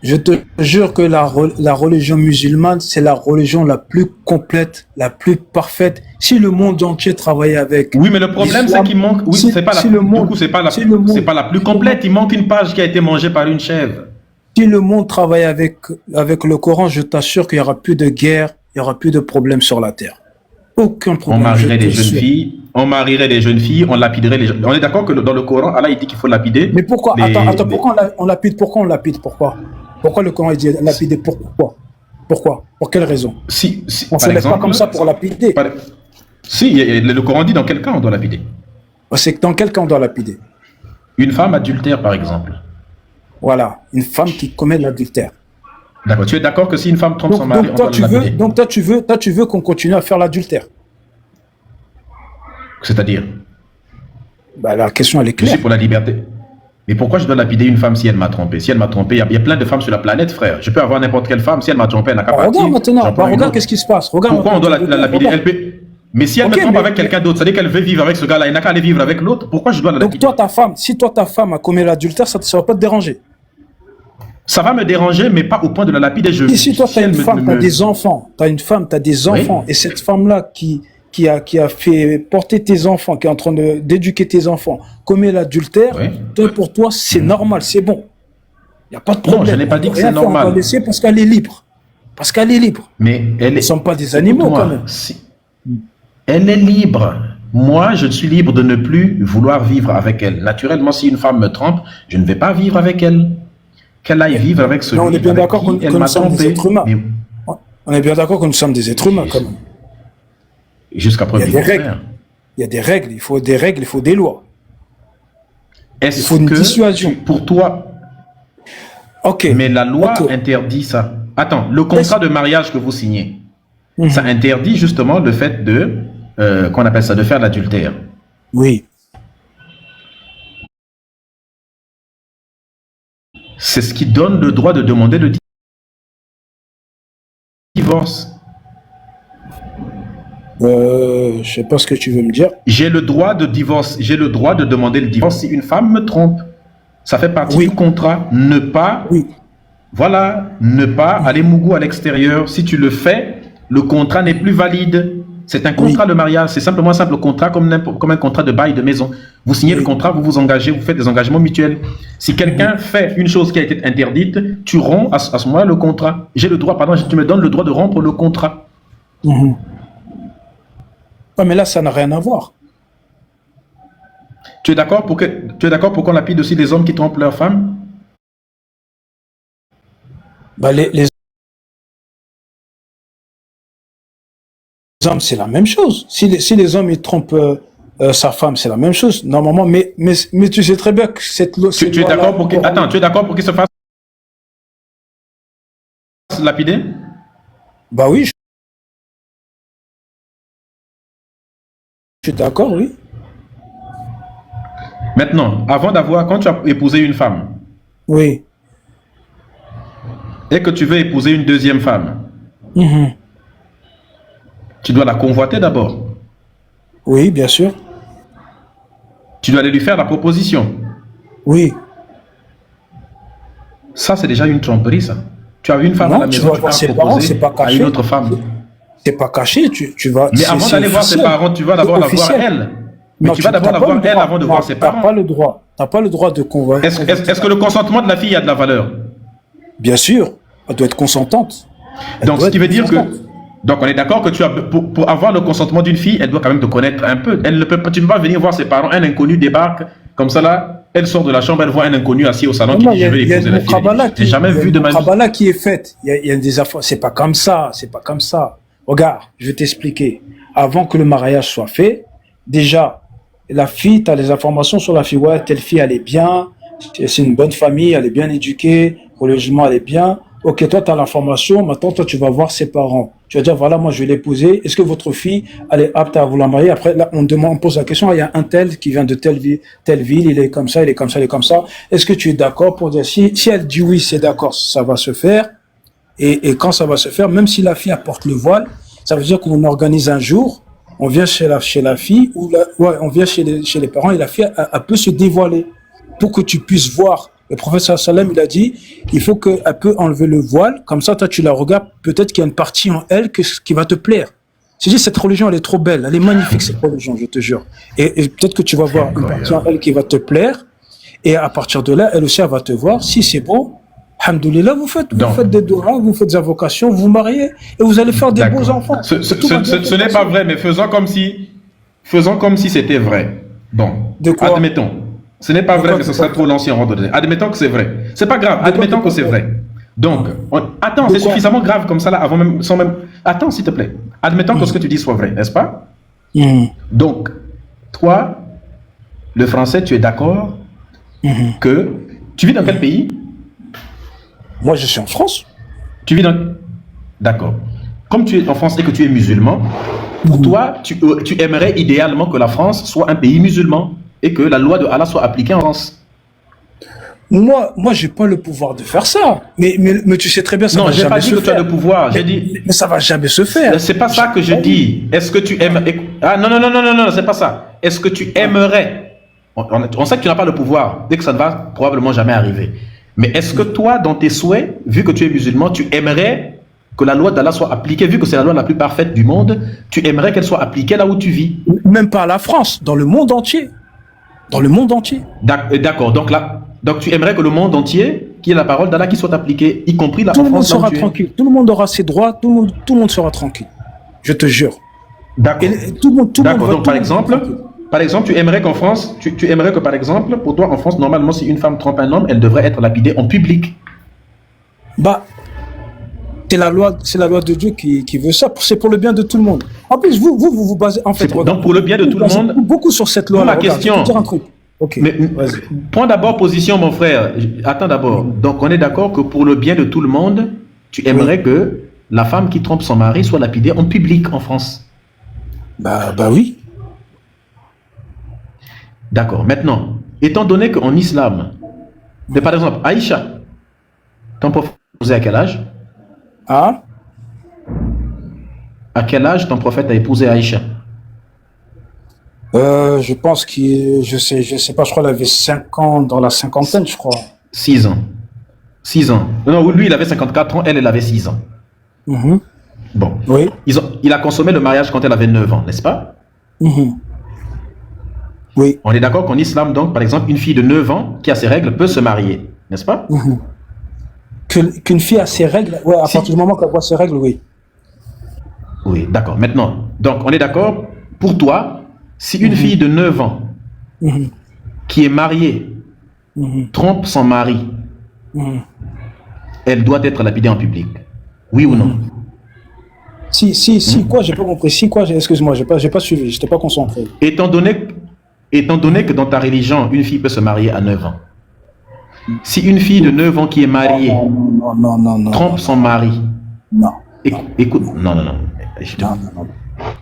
Je te jure que la religion musulmane, c'est la religion la plus complète, la plus parfaite. Si le monde entier travaillait avec... Oui, mais le problème, c'est qu'il manque... Oui, si- c'est pas la... si le Du monde- coup, c'est pas la... si le monde- c'est pas la plus complète. Il manque une page qui a été mangée par une chèvre. Si le monde travaille avec le Coran, je t'assure qu'il y aura plus de guerre, il y aura plus de problèmes sur la terre. Aucun On problème. marierait je des jeunes t'assure. filles, on marierait des jeunes filles, on lapiderait les jeunes. On est d'accord que dans le Coran, Allah il dit qu'il faut lapider. Mais pourquoi? les- Attends, pourquoi on lapide? Pourquoi on lapide? Pourquoi? Pourquoi le Coran il dit lapider? Pourquoi? Pourquoi? Pour quelle raison? Si, On se lève pas comme ça pour lapider. Si, le Coran dit dans quel cas on doit lapider. C'est que dans quel cas on doit lapider? Une femme adultère, par exemple. Voilà, une femme qui commet l'adultère. D'accord. Tu es d'accord que si une femme trompe son mari, on doit le lapider. Donc toi tu veux qu'on continue à faire l'adultère. C'est-à-dire, Bah, la question elle est je suis claire. pour la liberté. Mais pourquoi je dois lapider une femme si elle m'a trompé? Si elle m'a trompé, il y a plein de femmes sur la planète, frère. Je peux avoir n'importe quelle femme. Si elle m'a trompé, elle n'a qu'à Bah, partir. regarde maintenant, J'en prends une regarde autre. qu'est-ce qui se passe. Regarde. Pourquoi on doit la lapider? Regarde. Elle peut... Mais si elle Ok, me trompe mais- avec quelqu'un d'autre, ça veut dire qu'elle veut vivre avec ce gars-là, elle n'a qu'à aller vivre avec l'autre. Pourquoi je dois la Donc lapider? toi ta femme a commis l'adultère, ça ne va pas te déranger. Ça va me déranger, mais pas au point de la lapider. Et si toi tu as elle une me- femme, tu as me- des enfants, tu as une femme, tu as des enfants, et cette femme-là qui qui a fait porter tes enfants, qui est en train d'éduquer tes enfants, commet l'adultère, Oui. toi, pour toi, c'est normal, c'est bon. Il n'y a pas de problème. Non, je n'ai pas dit On que peut c'est rien faire, on normal. va laisser parce qu'elle est libre. Parce qu'elle est libre. Mais elle Ils ne est... sont pas des animaux, Écoute-moi, quand même. Elle est libre. Moi, je suis libre de ne plus vouloir vivre avec elle. Naturellement, si une femme me trompe, je ne vais pas vivre avec elle. Qu'elle aille vivre avec celui on est bien avec d'accord qui que elle nous m'a sommes des trompé. êtres humains. Mais On est bien d'accord que nous sommes des êtres humains, quand même. jusqu'à preuve Il y du a des règles. contraire. Il y a des règles, il faut des règles, il faut des lois. Est-ce Il faut une que dissuasion. pour toi, Ok. mais la loi Ok. interdit ça. Attends, le contrat de mariage que vous signez, Mhm. ça interdit justement le fait de, qu'on appelle ça, de faire l'adultère. Oui. C'est ce qui donne le droit de demander le divorce. Je sais pas ce que tu veux me dire. J'ai le droit de divorce, j'ai le droit de demander le divorce si une femme me trompe. Ça fait partie Oui. du contrat. Ne pas, Oui. voilà, ne pas aller mougou à l'extérieur. Si tu le fais, le contrat n'est plus valide. C'est un contrat de mariage, c'est simplement un simple contrat comme un contrat de bail de maison. Vous signez le contrat, vous vous engagez, vous faites des engagements mutuels. Si quelqu'un fait une chose qui a été interdite, tu romps à ce moment-là le contrat. J'ai le droit, pardon, tu me donnes le droit de rompre le contrat. Mhm. Ah, mais là, ça n'a rien à voir. Tu es d'accord pour qu'on lapide aussi les hommes qui trompent leurs femmes? Bah, les hommes, c'est la même chose. Si les hommes ils trompent sa femme, c'est la même chose, normalement. Mais tu sais très bien que cette loi. Tu es d'accord pour qu'il... Attends, tu es d'accord pour qu'il se fasse lapider? Bah oui. Je suis d'accord, oui. Maintenant, quand tu as épousé une femme Oui. et que tu veux épouser une deuxième femme, Mhm. tu dois la convoiter d'abord. Oui, bien sûr. Tu dois aller lui faire la proposition. Oui. Ça, c'est déjà une tromperie, ça. Tu as vu une femme Non, à la tu maison, vas tu voir vas ses parents, proposer c'est pas à caché. une autre femme. C'est pas caché, tu vas. Mais avant d'aller voir ses parents, tu vas d'abord la voir elle. Mais Non, tu vas d'abord t'as la pas voir le elle droit. avant de Non, voir ses t'as parents. pas le droit. T'as pas le droit de convaincre. Est-ce que le consentement de la fille a de la valeur? Bien sûr, elle doit être consentante. Elle Donc, doit ce qui être veut dire que... consentante. Donc, on est d'accord que pour avoir le consentement d'une fille, elle doit quand même te connaître un peu. Elle ne peut pas, tu ne peux pas venir voir ses parents, un inconnu débarque, comme ça là, elle sort de la chambre, elle voit un inconnu assis au salon qui dit je vais Il y a épouser une la fille. muqabala J'ai jamais vu de ma vie. muqabala qui est faite. Il y a des affaires. C'est pas comme ça. C'est pas comme ça. Regarde, je vais t'expliquer. Avant que le mariage soit fait, déjà, la fille, tu as les informations sur la fille. Ouais, telle fille, elle est bien. C'est une bonne famille, elle est bien éduquée. Religieusement, elle est bien. Ok, toi, tu as l'information. Maintenant, toi, tu vas voir ses parents. Tu vas dire, voilà, moi, je vais l'épouser. Est-ce que votre fille, elle est apte à vous la marier? Après, là, on pose la question. Il y a un tel qui vient de telle ville, il est comme ça, il est comme ça, il est comme ça. Est-ce que tu es d'accord pour dire, si elle dit oui, c'est d'accord, ça va se faire. Et quand ça va se faire, même si la fille apporte le voile, ça veut dire qu'on organise un jour, on vient chez la fille, on vient chez les parents et la fille, elle peut se dévoiler pour que tu puisses voir. Le prophète sallam, il a dit, il faut qu'elle peut enlever le voile, comme ça, toi, tu la regardes, peut-être qu'il y a une partie en elle qui va te plaire. Je dis, cette religion, elle est trop belle, elle est magnifique, cette religion, je te jure. Et peut-être que tu vas voir une partie en elle qui va te plaire, et à partir de là, elle aussi, elle va te voir. Si c'est bon, alhamdoulilah, vous faites des doigts, vous faites des invocations, vous mariez, et vous allez faire des beaux enfants. Ce n'est pas vrai, mais faisons comme si c'était vrai. Bon, De quoi? admettons. Ce n'est pas vrai que ce serait trop l'ancien ordre de... Admettons que c'est vrai. C'est pas grave, admettons que c'est vrai. Donc, attends, c'est suffisamment grave comme ça là, avant même, sans même... Attends, s'il te plaît. Admettons que ce que tu dis soit vrai, n'est-ce pas? Donc, toi, le français, tu es d'accord que... Tu vis dans quel pays? Moi, je suis en France. Tu vis dans... D'accord. Comme tu es en France et que tu es musulman, pour toi, tu aimerais idéalement que la France soit un pays musulman et que la loi de Allah soit appliquée en France. Moi, j'ai pas le pouvoir de faire ça. Mais tu sais très bien, ça va jamais se faire. Non, j'ai pas dit que tu as le pouvoir. J'ai dit... Mais ça va jamais se faire. C'est pas ça que je dis. Est-ce que tu aimes... Ah non, c'est pas ça. Est-ce que tu aimerais... On sait que tu n'as pas le pouvoir, dès que ça ne va probablement jamais arriver. Mais est-ce que toi, dans tes souhaits, vu que tu es musulman, tu aimerais que la loi d'Allah soit appliquée, vu que c'est la loi la plus parfaite du monde, tu aimerais qu'elle soit appliquée là où tu vis. Même pas à la France, dans le monde entier. Dans le monde entier. D'accord, donc là, donc tu aimerais que le monde entier, qui est la parole d'Allah, qui soit appliquée, y compris la France. Tout le monde sera tranquille, tout le monde aura ses droits, tout le monde sera tranquille. Je te jure. D'accord. D'accord, donc par exemple, tu aimerais qu'en France, tu aimerais que par exemple, pour toi en France, normalement, si une femme trompe un homme, elle devrait être lapidée en public. Bah, c'est la loi de Dieu qui veut ça. C'est pour le bien de tout le monde. En plus, vous basez en fait. Donc pour le bien de tout le monde. Beaucoup sur cette loi. Ma question. Je vais te dire un truc. Ok. Mais, prends d'abord position, mon frère. Attends d'abord. Donc on est d'accord que pour le bien de tout le monde, tu aimerais que la femme qui trompe son mari soit lapidée en public en France. Bah oui. D'accord. Maintenant, étant donné qu'en islam, par exemple, Aïcha, ton prophète a épousé à quel âge? Ah? À quel âge ton prophète a épousé Aïcha? Je pense je sais pas, je crois qu'il avait 5 ans, dans la cinquantaine, je crois. 6 ans. 6 ans. Non, lui, il avait 54 ans, elle avait 6 ans. Mm-hmm. Bon. Oui. Il a consommé le mariage quand elle avait 9 ans, n'est-ce pas? Mm-hmm. Oui. On est d'accord qu'en islam, donc, par exemple, une fille de 9 ans qui a ses règles peut se marier, n'est-ce pas? Mm-hmm. Qu'une fille a ses règles, ouais, à partir du moment qu'elle voit ses règles, oui. Oui, d'accord. Maintenant, donc, on est d'accord, pour toi, si une fille de 9 ans qui est mariée trompe son mari, elle doit être lapidée en public. Oui ou non? Si, quoi, j'ai pas compris. Si, quoi, excuse-moi, j'ai pas suivi, je n'étais pas concentré. Étant donné que dans ta religion, une fille peut se marier à 9 ans, si une fille de 9 ans qui est mariée trompe son mari, écoute, non.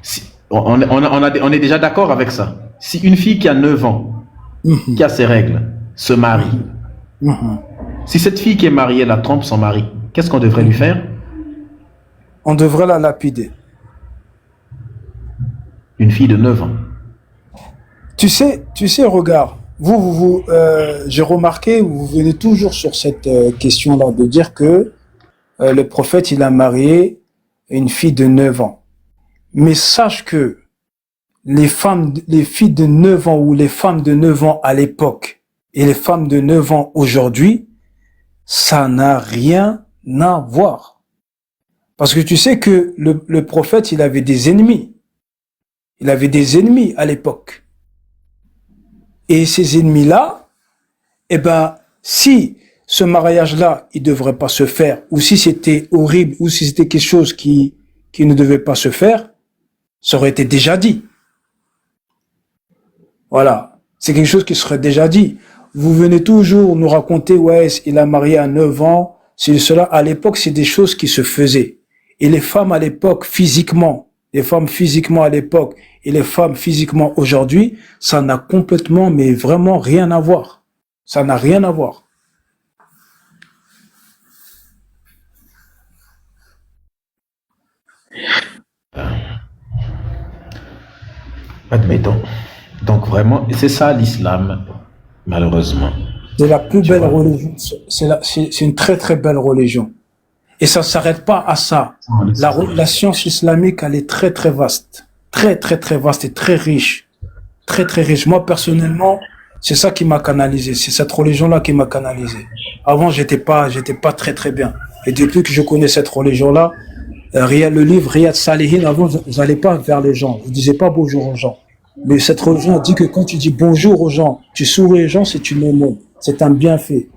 Si, on est déjà d'accord avec ça. Si une fille qui a 9 ans, qui a ses règles, se marie, si cette fille qui est mariée la trompe son mari, qu'est-ce qu'on devrait lui faire? On devrait la lapider. Une fille de 9 ans. Tu sais, regarde, j'ai remarqué, vous venez toujours sur cette question-là, de dire que le prophète, il a marié une fille de 9 ans. Mais sache que les filles de 9 ans ou les femmes de 9 ans à l'époque et les femmes de 9 ans aujourd'hui, ça n'a rien à voir. Parce que tu sais que le prophète, il avait des ennemis. Il avait des ennemis à l'époque. Et ces ennemis-là, eh ben, si ce mariage-là, il devrait pas se faire, ou si c'était horrible, ou si c'était quelque chose qui ne devait pas se faire, ça aurait été déjà dit. Voilà. C'est quelque chose qui serait déjà dit. Vous venez toujours nous raconter, ouais, il a marié à 9 ans, c'est cela. À l'époque, c'est des choses qui se faisaient. Et les femmes à l'époque, physiquement, les femmes physiquement à l'époque et les femmes physiquement aujourd'hui, ça n'a complètement, mais vraiment rien à voir. Ça n'a rien à voir. Admettons. Donc vraiment, c'est ça l'islam, malheureusement. C'est la plus belle religion. C'est une très très belle religion. Et ça ne s'arrête pas à ça. La science islamique, elle est très très vaste. Très très très vaste et très riche. Très très riche. Moi personnellement, c'est ça qui m'a canalisé. C'est cette religion-là qui m'a canalisé. Avant, j'étais pas très très bien. Et depuis que je connais cette religion-là, le livre Riyad Salihin, avant, vous n'allez pas vers les gens. Vous ne disiez pas bonjour aux gens. Mais cette religion dit que quand tu dis bonjour aux gens, tu souris aux gens, c'est une aumône. C'est un bienfait.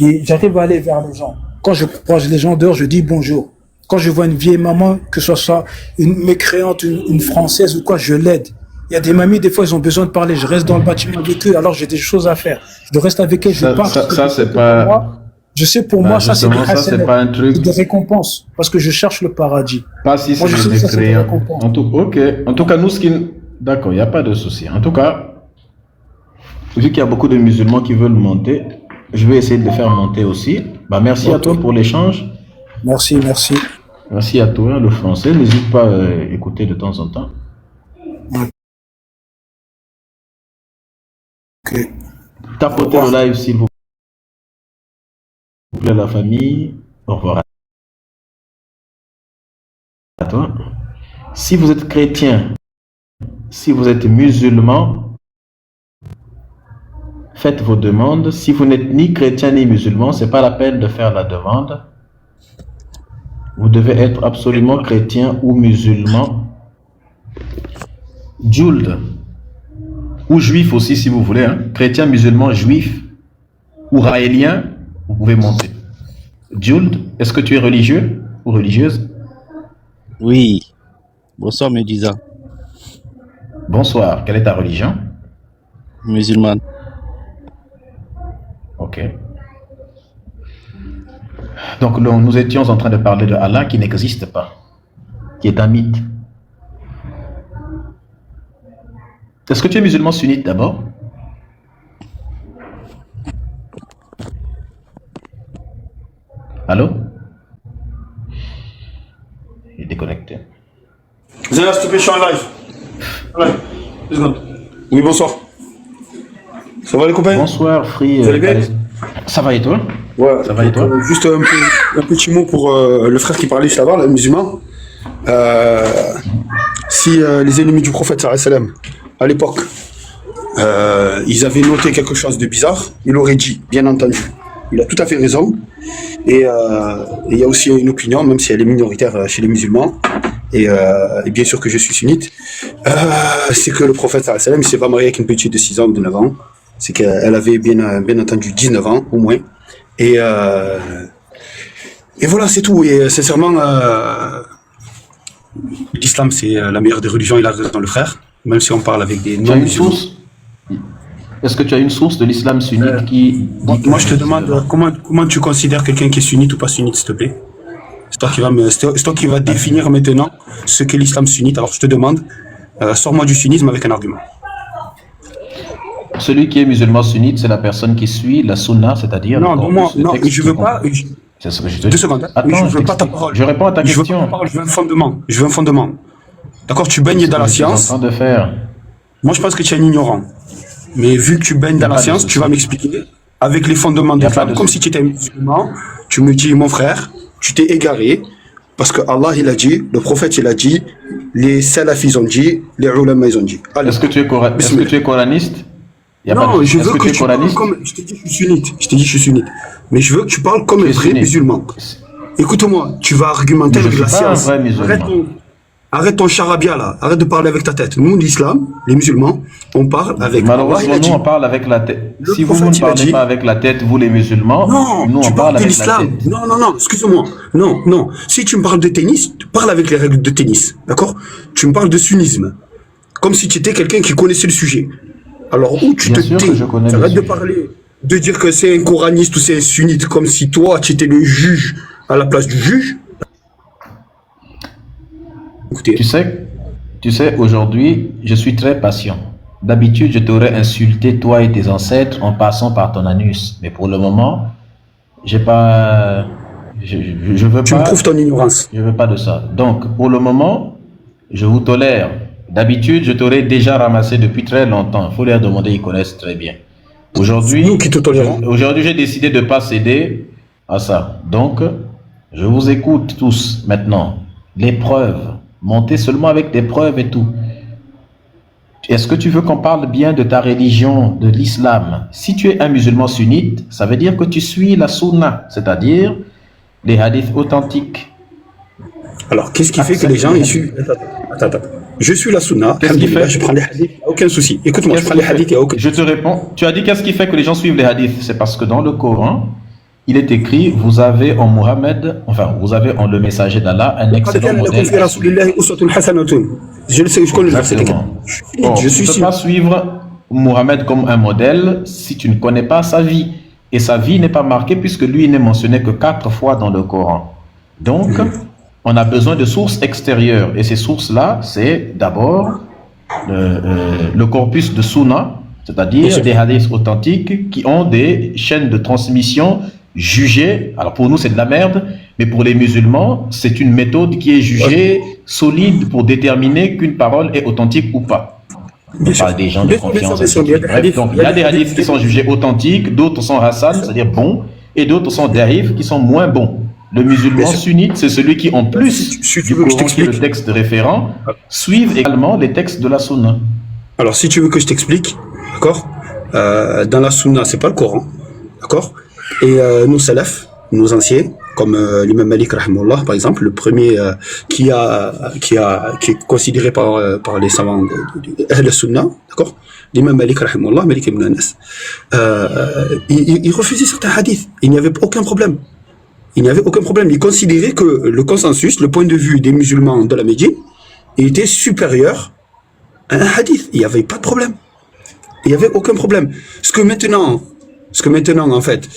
Et j'arrive à aller vers les gens. Quand je croise les gens dehors, je dis bonjour. Quand je vois une vieille maman, que ce soit une mécréante, une française ou quoi, je l'aide. Il y a des mamies, des fois, ils ont besoin de parler. Je reste dans le bâtiment avec eux, alors j'ai des choses à faire. Je reste avec elles, je parle. Ça c'est pas... Je sais, pour moi, ça, c'est pas un truc. des récompenses. Parce que je cherche le paradis. Pas si c'est des mécréants. En tout cas, nous, d'accord, il n'y a pas de souci. En tout cas, vu qu'il y a beaucoup de musulmans qui veulent monter, je vais essayer de les faire monter aussi. Merci à toi pour l'échange. Merci. Merci à toi, le français. N'hésite pas à écouter de temps en temps. Ok. Tapotez le live, s'il vous plaît, la famille. Au revoir. Si vous êtes chrétien, si vous êtes musulman, faites vos demandes. Si vous n'êtes ni chrétien ni musulman, c'est pas la peine de faire la demande. Vous devez être absolument chrétien ou musulman. Jules, ou juif aussi si vous voulez, hein. Chrétien, musulman, juif ou raélien, vous pouvez monter. Jules, est-ce que tu es religieux ou religieuse? Oui. Bonsoir, Médisa. Bonsoir, quelle est ta religion? Musulmane. Ok. Donc nous étions en train de parler de Allah qui n'existe pas, qui est un mythe. Est-ce que tu es musulman sunnite d'abord? Allô? Il est déconnecté. Zéna, s'il te plaît, je suis en live. Live. 2 secondes. Oui, bonsoir. Ça va les copains? Bonsoir, Free. Vous allez bien? Ça va et toi? Ouais. Ça va et toi? Juste un petit mot pour le frère qui parlait juste avant, le musulman. Si les ennemis du prophète, sallallahu alayhi wa sallam, à l'époque, ils avaient noté quelque chose de bizarre, il aurait dit, bien entendu. Il a tout à fait raison. Et il y a aussi une opinion, même si elle est minoritaire chez les musulmans, et bien sûr que je suis sunnite, c'est que le prophète sallallahu alayhi wa sallam, il s'est pas marié avec une petite de 6 ans, de 9 ans. C'est qu'elle avait bien entendu 19 ans au moins. Et voilà, c'est tout. Et sincèrement, l'islam, c'est la meilleure des religions, il a raison le frère, même si on parle avec des Tu as une source? Est-ce que tu as une source de l'islam sunnite qui dit moi, je te demande comment tu considères quelqu'un qui est sunnite ou pas sunnite, s'il te plaît? C'est toi qui va définir maintenant ce qu'est l'islam sunnite. Alors, je te demande, sors-moi du sunnisme avec un argument. Celui qui est musulman sunnite, c'est la personne qui suit la sunna, c'est-à-dire... Non, non, je veux pas... C'est ce que je te dis. 2 secondes. Attends, je veux pas ta parole. Je réponds à ta question. Je veux pas ta parole, je veux un fondement. Je veux un fondement. D'accord, tu baignes dans la science. En train de faire. Moi, je pense que tu es un ignorant. Mais vu que tu baignes dans la science, tu vas m'expliquer avec les fondements de l'islam. Comme si tu étais un musulman, tu me dis, mon frère, tu t'es égaré. Parce que Allah, il a dit, le prophète, il a dit, les salafis ont dit, les ulama, ils ont dit. Est-ce que tu es coraniste? Non, je veux que tu parles comme... Je t'ai dit que je suis sunnite. Mais je veux que tu parles comme un vrai musulman. Écoute-moi, tu vas argumenter avec la science. Arrête ton charabia là. Arrête de parler avec ta tête. Nous, l'islam, les musulmans, on parle avec... Malheureusement, nous, on parle avec la tête. Si vous ne parlez pas avec la tête, vous les musulmans, nous, on parle avec la tête. Non, excuse-moi. Non. Si tu me parles de tennis, tu parles avec les règles de tennis. D'accord? Tu me parles de sunnisme. Comme si tu étais quelqu'un qui connaissait le sujet. Alors, où tu te tais, arrête de parler, de dire que c'est un coraniste ou c'est un sunnite, comme si toi, tu étais le juge à la place du juge. Écoutez. Tu sais, aujourd'hui, je suis très patient. D'habitude, je t'aurais insulté, toi et tes ancêtres, en passant par ton anus. Mais pour le moment, j'ai pas... Je veux pas... Tu me prouves ton ignorance. Je veux pas de ça. Donc, pour le moment, je vous tolère. D'habitude, je t'aurais déjà ramassé depuis très longtemps. Il faut leur demander, ils connaissent très bien. Aujourd'hui, nous qui te tolérons. Aujourd'hui, j'ai décidé de ne pas céder à ça. Donc, je vous écoute tous maintenant. Les preuves. Montez seulement avec des preuves et tout. Est-ce que tu veux qu'on parle bien de ta religion, de l'islam? Si tu es un musulman sunnite, ça veut dire que tu suis la sunna, c'est-à-dire les hadiths authentiques. Alors, qu'est-ce qui fait que les gens issus... Attends. Je suis la sunna. Qu'est-ce qui fait? Je prends les hadiths, aucun souci. Écoute-moi, je prends les hadiths, il n'y a aucun souci. Je te réponds. Tu as dit qu'est-ce qui fait que les gens suivent les hadiths? C'est parce que dans le Coran, il est écrit, vous avez en Mohammed, enfin, vous avez en le messager d'Allah un excellent modèle. Je le sais, je connais le verset. Je suis tu ne peux pas suivre Mohammed comme un modèle si tu ne connais pas sa vie. Et sa vie n'est pas marquée puisque lui n'est mentionné que 4 fois dans le Coran. Donc, on a besoin de sources extérieures. Et ces sources-là, c'est d'abord le corpus de Sunna, c'est-à-dire des hadiths authentiques qui ont des chaînes de transmission jugées. Alors pour nous, c'est de la merde, mais pour les musulmans, c'est une méthode qui est jugée solide pour déterminer qu'une parole est authentique ou pas. On parle des gens de confiance. Bref, donc, il y a des hadiths qui sont jugés authentiques, d'autres sont hassan, c'est-à-dire bons, et d'autres sont da'if, qui sont moins bons. Le musulman sûr. sunnite, c'est celui qui, en plus Si tu du veux que je Coran qui est le t'explique. texte référent, suivent également les textes de la Sunna. Alors, si tu veux que je t'explique, d'accord, dans la Sunna, c'est pas le Coran, d'accord, et nos salafs, nos anciens, comme l'imam Malik, rahimahullah, par exemple, le premier qui est considéré par les savants de Ahl Sunna, d'accord, l'imam Malik, rahimahullah, Malik ibn Anas, il refusait certains hadiths. Il n'y avait aucun problème. Il n'y avait aucun problème. Il considérait que le consensus, le point de vue des musulmans de la Médine, était supérieur à un hadith. Il n'y avait pas de problème. Il n'y avait aucun problème. Ce que maintenant, en fait,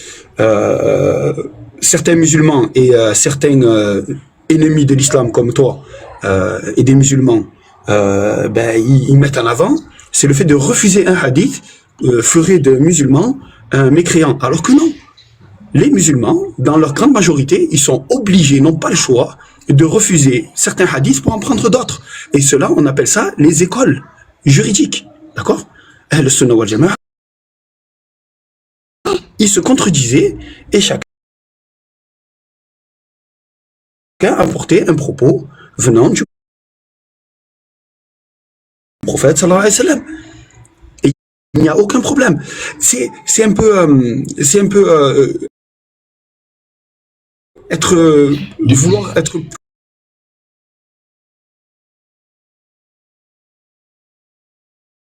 certains musulmans et certains ennemis de l'islam comme toi et des musulmans, ils mettent en avant, c'est le fait de refuser un hadith ferait de musulmans un mécréant. Alors que non. Les musulmans, dans leur grande majorité, ils sont obligés, n'ont pas le choix, de refuser certains hadiths pour en prendre d'autres. Et cela, on appelle ça les écoles juridiques. D'accord? Ahl Sunnah wal Jama'a, ils se contredisaient et chacun apportait un propos venant du prophète sallallahu alayhi wa sallam. Et il n'y a aucun problème. C'est un peu vouloir être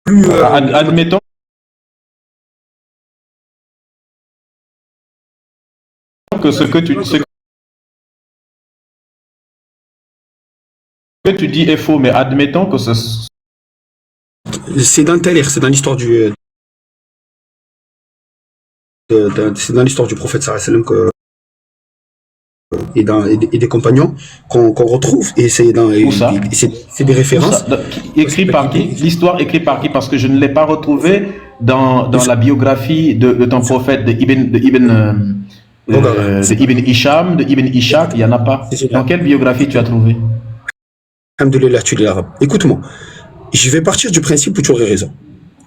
plus Admettons que ce que tu dis est faux, mais admettons que c'est dans tel c'est dans l'histoire c'est dans l'histoire du prophète sallallahu alayhi wa sallam et des compagnons qu'on retrouve, et c'est c'est des références. Écrit par qui? L'histoire écrite par qui? Parce que je ne l'ai pas retrouvé dans la biographie de ton prophète, de Ibn Hisham, de Ibn Ishaq, il n'y en a pas. Dans quelle biographie tu as trouvé? Alhamdulillah, tu lis l'arabe. Écoute-moi, je vais partir du principe où tu aurais raison.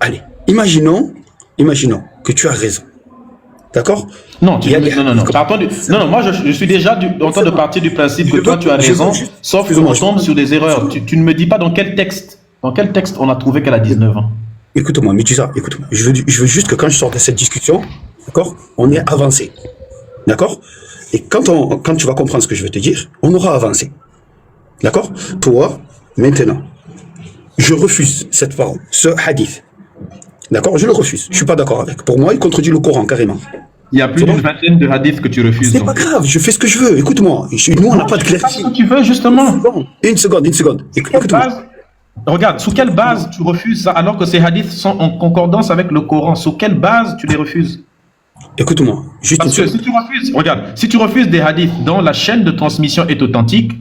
Allez, imaginons que tu as raison. D'accord? Non, moi je suis déjà en train de partir du principe que toi tu as raison, sauf que on tombe sur des erreurs. Tu ne me dis pas dans quel texte on a trouvé qu'elle a 19 ans. Écoute-moi, Médusa, écoute-moi. Je veux juste que quand je sors de cette discussion, d'accord, on est avancé. D'accord? Et quand tu vas comprendre ce que je veux te dire, on aura avancé. D'accord? Toi, maintenant, je refuse cette parole, ce hadith. D'accord? Je le refuse. Je suis pas d'accord avec. Pour moi, il contredit le Coran, carrément. Il y a plus d'une vingtaine de hadiths que tu refuses. C'est pas grave, je fais ce que je veux. Écoute-moi. Nous, on n'a pas de clarté. C'est ce que tu veux, justement. Une seconde. Écoute-moi. Regarde, sous quelle base tu refuses ça alors que ces hadiths sont en concordance avec le Coran? Sous quelle base tu les refuses? Écoute-moi. Parce que si tu refuses des hadiths dont la chaîne de transmission est authentique,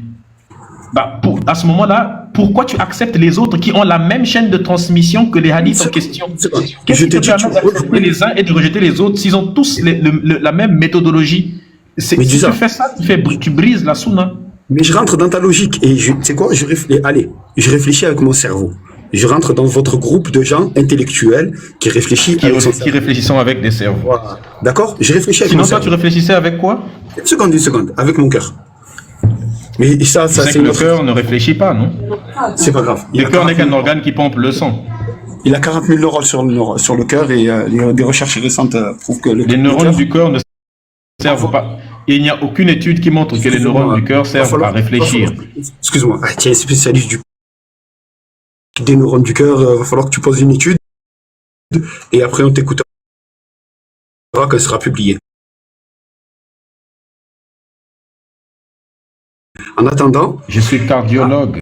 à ce moment-là, pourquoi tu acceptes les autres qui ont la même chaîne de transmission que les hadiths en question? Qu'est-ce qui te permet d'accepter les uns et de rejeter les autres s'ils ont tous la même méthodologie? Si tu fais ça, tu brises la sunna. Mais je rentre dans ta logique et tu sais quoi, je réfléchis avec mon cerveau. Je rentre dans votre groupe de gens intellectuels qui réfléchissent avec des cerveaux. Voilà. D'accord? Je réfléchis avec mon cerveau. Sinon, toi, tu réfléchissais avec quoi? Une seconde, avec mon cœur. Mais ça c'est le cœur ne réfléchit pas, non? C'est pas grave. Le cœur n'est qu'un organe qui pompe le sang. Il a 40 000 neurones sur le cœur et des recherches récentes prouvent que les neurones du cœur ne servent pas. Il n'y a aucune étude qui montre que les neurones du cœur servent à réfléchir. Excuse-moi, tu es un spécialiste des neurones du cœur, il va falloir que tu poses une étude et après on t'écoutera quand elle sera publiée. En attendant... Je suis cardiologue.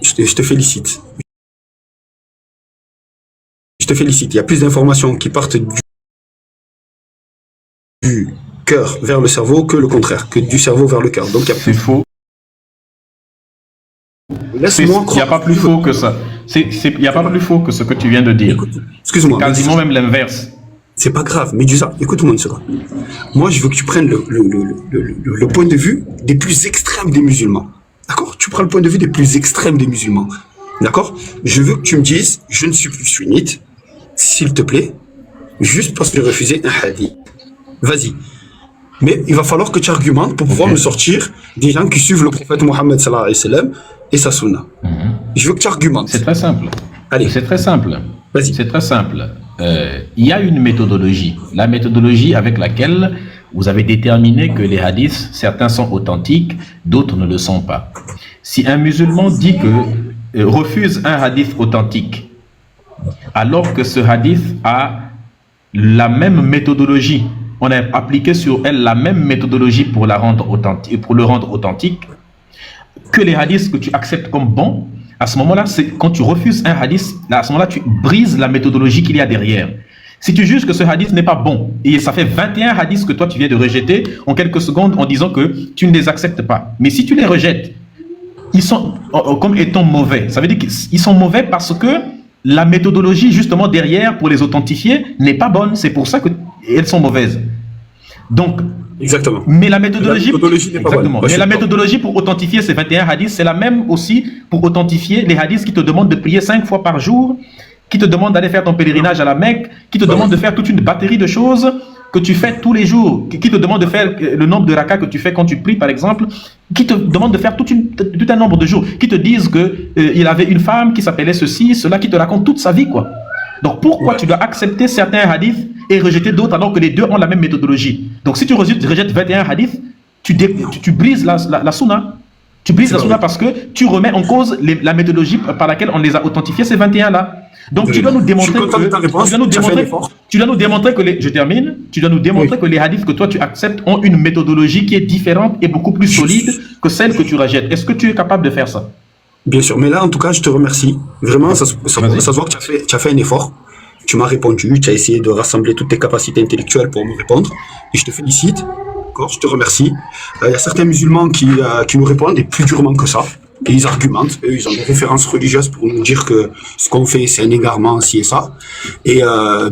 Je te félicite. Il y a plus d'informations qui partent du cœur vers le cerveau que le contraire, que du cerveau vers le cœur. Donc c'est faux. Laisse-moi il n'y a pas plus faux que ça. Il n'y a pas plus faux que ce que tu viens de dire. Excuse-moi. Quasiment même l'inverse. C'est pas grave, Médusa, écoute-moi une seconde. Moi, je veux que tu prennes le point de vue des plus extrêmes des musulmans. D'accord? Tu prends le point de vue des plus extrêmes des musulmans. D'accord? Je veux que tu me dises, je ne suis plus sunnite, s'il te plaît, juste parce que j'ai refusé un hadith. Vas-y. Mais il va falloir que tu argumentes pour pouvoir me sortir des gens qui suivent le prophète Mohammed sallallahu alayhi wa sallam et sa sunna. Je veux que tu argumentes. C'est très simple. Allez. C'est très simple. Vas-y. C'est très simple. Il y a une méthodologie. La méthodologie avec laquelle vous avez déterminé que les hadiths, certains sont authentiques, d'autres ne le sont pas. Si un musulman dit que refuse un hadith authentique, alors que ce hadith a la même méthodologie, on a appliqué sur elle la même méthodologie pour la rendre authentique, pour le rendre authentique, que les hadiths que tu acceptes comme bons, à ce moment-là, c'est quand tu refuses un hadith, à ce moment-là, tu brises la méthodologie qu'il y a derrière. Si tu juges que ce hadith n'est pas bon, et ça fait 21 hadiths que toi tu viens de rejeter en quelques secondes en disant que tu ne les acceptes pas. Mais si tu les rejettes, ils sont comme étant mauvais. Ça veut dire qu'ils sont mauvais parce que la méthodologie justement derrière pour les authentifier n'est pas bonne. C'est pour ça qu'elles sont mauvaises. Donc, exactement. Mais la méthodologie, n'est pas bonne. Mais la méthodologie pour authentifier ces 21 hadiths, c'est la même aussi pour authentifier les hadiths qui te demandent de prier 5 fois par jour, qui te demandent d'aller faire ton pèlerinage à la Mecque, qui te demandent de faire toute une batterie de choses que tu fais tous les jours, qui te demandent de faire le nombre de rakas que tu fais quand tu pries, par exemple, qui te demandent de faire tout un nombre de jours, qui te disent qu'il avait une femme qui s'appelait ceci, cela, qui te raconte toute sa vie, quoi. Donc pourquoi tu dois accepter certains hadiths et rejeter d'autres alors que les deux ont la même méthodologie? Donc si tu rejettes 21 hadiths, tu brises la sunna. Tu brises la sunna parce que tu remets en cause la méthodologie par laquelle on les a authentifiés, ces 21-là. Donc tu dois nous démontrer que les hadiths que toi tu acceptes ont une méthodologie qui est différente et beaucoup plus solide que celle que tu rejettes. Est-ce que tu es capable de faire ça? Bien sûr, mais là en tout cas je te remercie. Vraiment, ça se voit que tu as fait un effort. Tu m'as répondu, tu as essayé de rassembler toutes tes capacités intellectuelles pour me répondre. Et je te félicite. D'accord, je te remercie. Il y a certains musulmans qui nous répondent et plus durement que ça. Et ils argumentent, eux, ils ont des références religieuses pour nous dire que ce qu'on fait, c'est un égarement, ci et ça. Et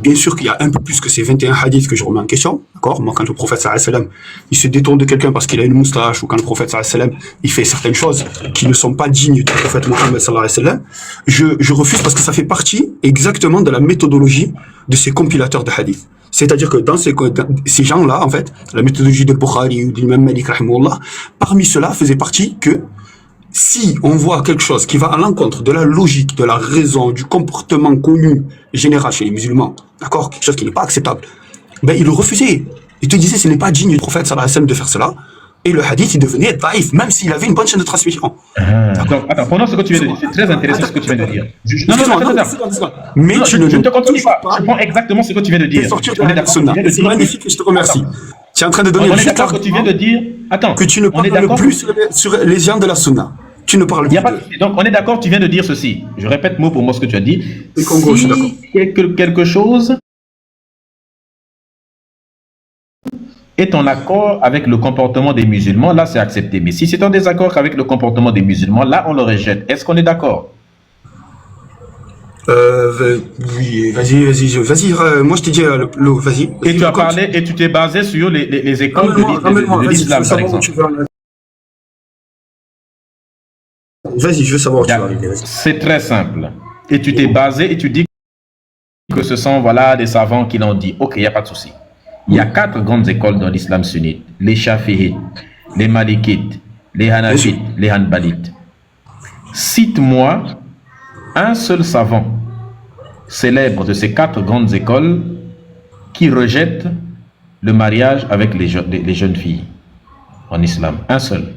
bien sûr qu'il y a un peu plus que ces 21 hadiths que je remets en question. D'accord. Moi, quand le prophète sallallahu alayhi wa sallam, il se détourne de quelqu'un parce qu'il a une moustache, ou quand le prophète sallallahu alayhi wa sallam, il fait certaines choses qui ne sont pas dignes du prophète Mohammed sallallahu alayhi wa sallam, je refuse parce que ça fait partie exactement de la méthodologie de ces compilateurs de hadiths. C'est-à-dire que dans ces gens-là, en fait, la méthodologie de Bukhari ou d'Imam Malik rahimahullah, parmi ceux-là faisait partie que si on voit quelque chose qui va à l'encontre de la logique, de la raison, du comportement connu, général chez les musulmans, d'accord, quelque chose qui n'est pas acceptable, ben il le refusait. Il te disait ce n'est pas digne du prophète sallallahu alayhi wa sallam de faire cela. Et le hadith, il devenait daïf, même s'il avait une bonne chaîne de transmission. Donc, attends, pendant ce que tu viens de dire, c'est très intéressant ce que tu viens de dire. Mais je ne te continue pas. Je prends exactement ce que tu viens de dire. C'est magnifique et je te remercie. Tu es en train de donner on est d'accord que tu viens de dire. Attends, que tu ne parles plus sur les gens de la sunna. Tu ne parles plus. Donc, on est d'accord, tu viens de dire ceci. Je répète mot pour mot ce que tu as dit. Si quelque chose est en accord avec le comportement des musulmans, là c'est accepté. Mais si c'est en désaccord avec le comportement des musulmans, là on le rejette. Est-ce qu'on est d'accord? Oui, vas-y, moi je t'ai dit, vas-y. Et tu as parlé, et tu t'es basé sur les écoles de l'islam, par exemple. Vas-y, je veux savoir où tu vas arriver. C'est très simple. Et tu t'es basé et tu dis que ce sont des savants qui l'ont dit. Ok, il n'y a pas de souci. Il y a 4 grandes écoles dans l'islam sunnite. Les Shafi'ites, les Malikites, les Hanafites, les Hanbalites. Cite-moi un seul savant célèbre de ces 4 grandes écoles qui rejette le mariage avec les jeunes filles en islam. Un seul.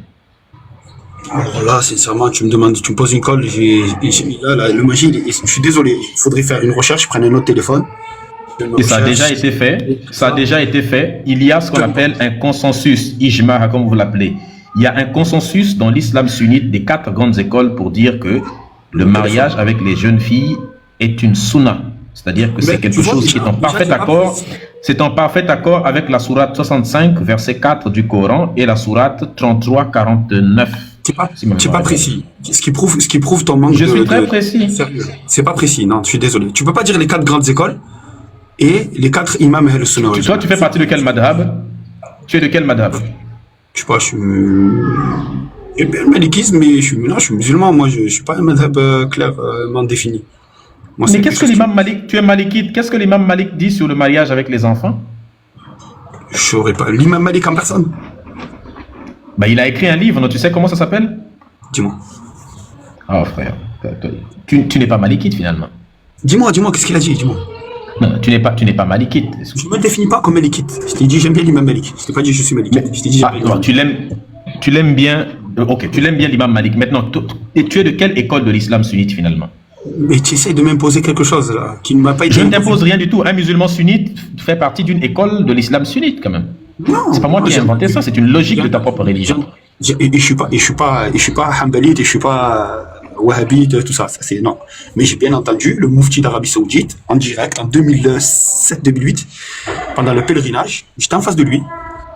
Alors là, sincèrement, tu me poses une colle. Le magie, je suis désolé. Il faudrait faire une recherche, je prenne un autre téléphone. Et ça a déjà été fait. Ça a déjà été fait. Il y a ce qu'on appelle un consensus, ijma, comme vous l'appelez. Il y a un consensus dans l'islam sunnite des 4 grandes écoles pour dire que le mariage avec les jeunes filles est une sunna. C'est-à-dire que c'est quelque chose qui est en parfait accord. C'est en parfait accord avec la sourate 65, verset 4 du Coran et la sourate 33, 49. C'est pas précis. Ce qui prouve ton manque de... Je suis très précis. Sérieux. C'est pas précis, non, je suis désolé. Tu peux pas dire les 4 grandes écoles et les 4 imams Ahl Sunnah. Toi, tu fais partie de quel madhab? Tu es de quel madhab? Je sais pas, je suis le malikisme, mais je suis musulman. Moi, je suis pas un madhab clairement défini. Moi, mais qu'est-ce que l'imam Malik, tu es malikite, qu'est-ce que l'imam Malik dit sur le mariage avec les enfants? Je saurais pas. L'imam Malik en personne. Bah, il a écrit un livre, non? Tu sais comment ça s'appelle? Dis-moi. Ah, frère, tu n'es pas malikite finalement. Dis-moi, qu'est-ce qu'il a dit? Dis-moi. Non, tu n'es pas malikite. Je me définis pas comme malikite. Je t'ai dit j'aime bien l'imam Malik. Je t'ai pas dit je suis malikite. Je t'ai dit j'aime bien. Non, tu l'aimes bien. Ok, tu l'aimes bien l'imam Malik. Maintenant, et tu es de quelle école de l'islam sunnite finalement? Mais tu essaies de m'imposer quelque chose là qui ne m'a pas été. Je ne t'impose rien du tout. Un musulman sunnite fait partie d'une école de l'islam sunnite quand même. Non. C'est pas moi qui ai inventé ça. C'est une logique de ta propre religion. Et je suis pas hanbalite et je suis pas wahhabite, tout ça. Ça c'est non. Mais j'ai bien entendu le moufti d'Arabie Saoudite en direct en 2007-2008 pendant le pèlerinage. J'étais en face de lui.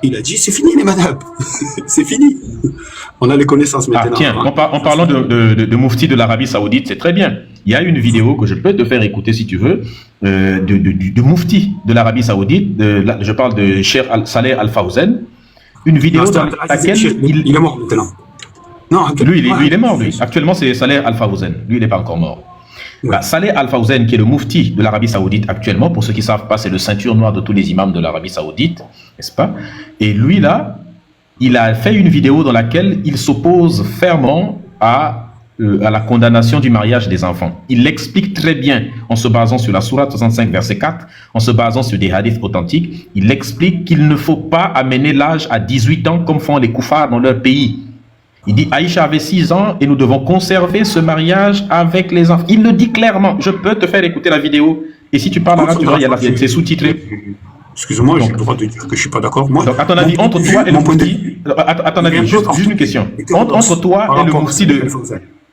Il a dit c'est fini les madhab. C'est fini. On a les connaissances maintenant. Ah tiens, en parlant de moufti de l'Arabie Saoudite, c'est très bien. Il y a une vidéo que je peux te faire écouter si tu veux, de moufti de l'Arabie Saoudite, je parle de Cheikh Saleh Al-Fawzan, une vidéo dans laquelle il est mort maintenant. Non, lui il est mort, lui. Actuellement c'est Saleh Al-Fawzan, lui il n'est pas encore mort. Ouais. Bah, Saleh Al-Fawzan, qui est le moufti de l'Arabie Saoudite actuellement, pour ceux qui ne savent pas, c'est le ceinture noire de tous les imams de l'Arabie Saoudite, n'est-ce pas? Et lui là, il a fait une vidéo dans laquelle il s'oppose fermement à la condamnation du mariage des enfants. Il l'explique très bien en se basant sur la sourate 65 verset 4, en se basant sur des hadiths authentiques. Il explique qu'il ne faut pas amener l'âge à 18 ans comme font les koufars dans leur pays. Il dit Aïcha avait 6 ans et nous devons conserver ce mariage avec les enfants. Il le dit clairement. Je peux te faire écouter la vidéo. Et si tu parles arabe, tu vois, c'est sous-titré. Excuse-moi, j'ai le droit de dire que je suis pas d'accord. Moi, donc, à ton avis, entre toi et le moufti, à ton avis, juste une question. Entre toi et le moufti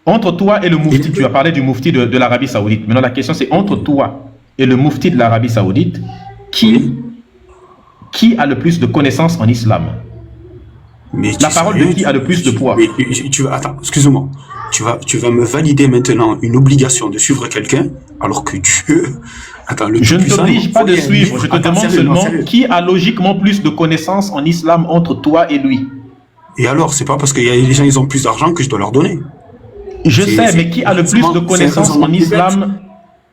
entre toi et le moufti, tu as parlé du moufti de l'Arabie Saoudite. Maintenant, la question c'est entre toi et le moufti de l'Arabie Saoudite, qui a le plus de connaissances en islam? Mais la parole de qui a le plus de poids? Attends, excuse-moi. Tu vas me valider maintenant une obligation de suivre quelqu'un alors que Dieu. Attends, je ne t'oblige pas de suivre. Je te demande seulement qui a logiquement plus de connaissances en islam entre toi et lui. Et alors, c'est pas parce que les gens ils ont plus d'argent que je dois leur donner. Je sais, mais qui a le plus de connaissances en islam?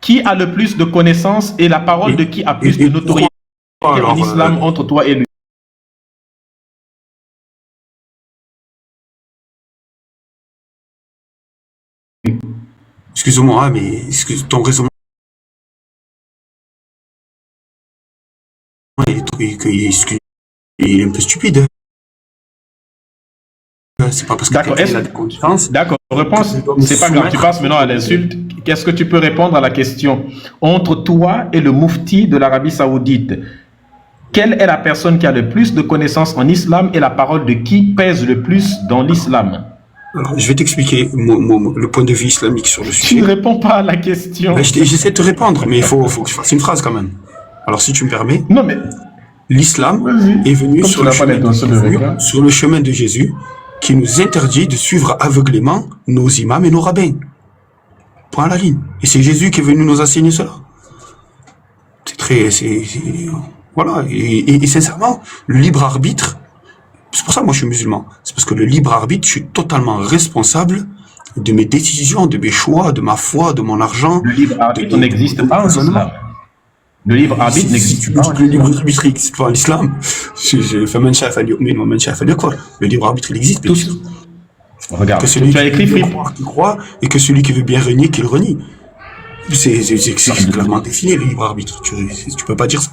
Qui a le plus de connaissances et la parole de qui a plus de notoriété en islam entre toi et lui? Excuse-moi, mais ton raisonnement il est un peu stupide. C'est pas parce que quelqu'un a de confiance. D'accord, réponse, c'est pas grave, tu passes maintenant à l'insulte. Qu'est-ce que tu peux répondre à la question? Entre toi et le moufti de l'Arabie Saoudite, quelle est la personne qui a le plus de connaissances en islam et la parole de qui pèse le plus dans l'islam? Alors, je vais t'expliquer le point de vue islamique sur le sujet. Tu ne réponds pas à la question. J'essaie de te répondre, mais il faut que je fasse une phrase quand même. Alors, si tu me permets. Non, mais l'islam est venu sur le chemin de Jésus, qui nous interdit de suivre aveuglément nos imams et nos rabbins. Point à la ligne. Et c'est Jésus qui est venu nous enseigner cela. Voilà. Et sincèrement, le libre arbitre, c'est pour ça que moi je suis musulman. C'est parce que le libre arbitre, je suis totalement responsable de mes décisions, de mes choix, de ma foi, de mon argent. Le libre arbitre n'existe pas en islam. Le libre arbitre n'existe pas. Le libre arbitre n'existe pas en islam. Le libre arbitre, il existe, bien sûr. Regarde, que celui qui veut croire, qui croit, et que celui qui veut bien renier, qu'il renie. C'est clairement défini, le libre arbitre. Tu peux pas dire ça.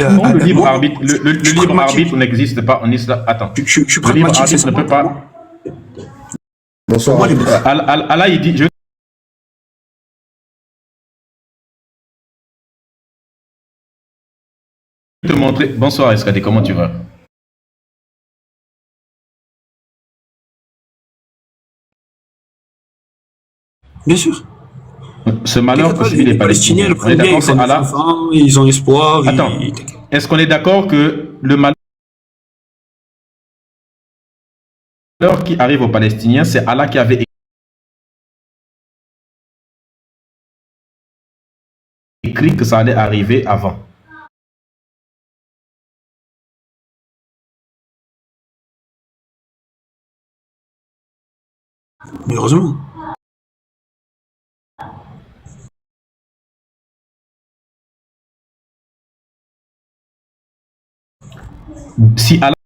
Non, le libre arbitre, le libre arbitre n'existe pas en islam. Attends. Je suis le libre arbitre ne peut pas. Bonsoir. Allah, il dit. Te montrer. Bonsoir Escadé, comment tu vas? Bien sûr. Ce malheur que subit les Palestiniens, on est d'accord, c'est Allah. Ils ont espoir. Attends, est-ce qu'on est d'accord que le malheur qui arrive aux Palestiniens, c'est Allah qui avait écrit que ça allait arriver avant? Mais heureusement. Si Allah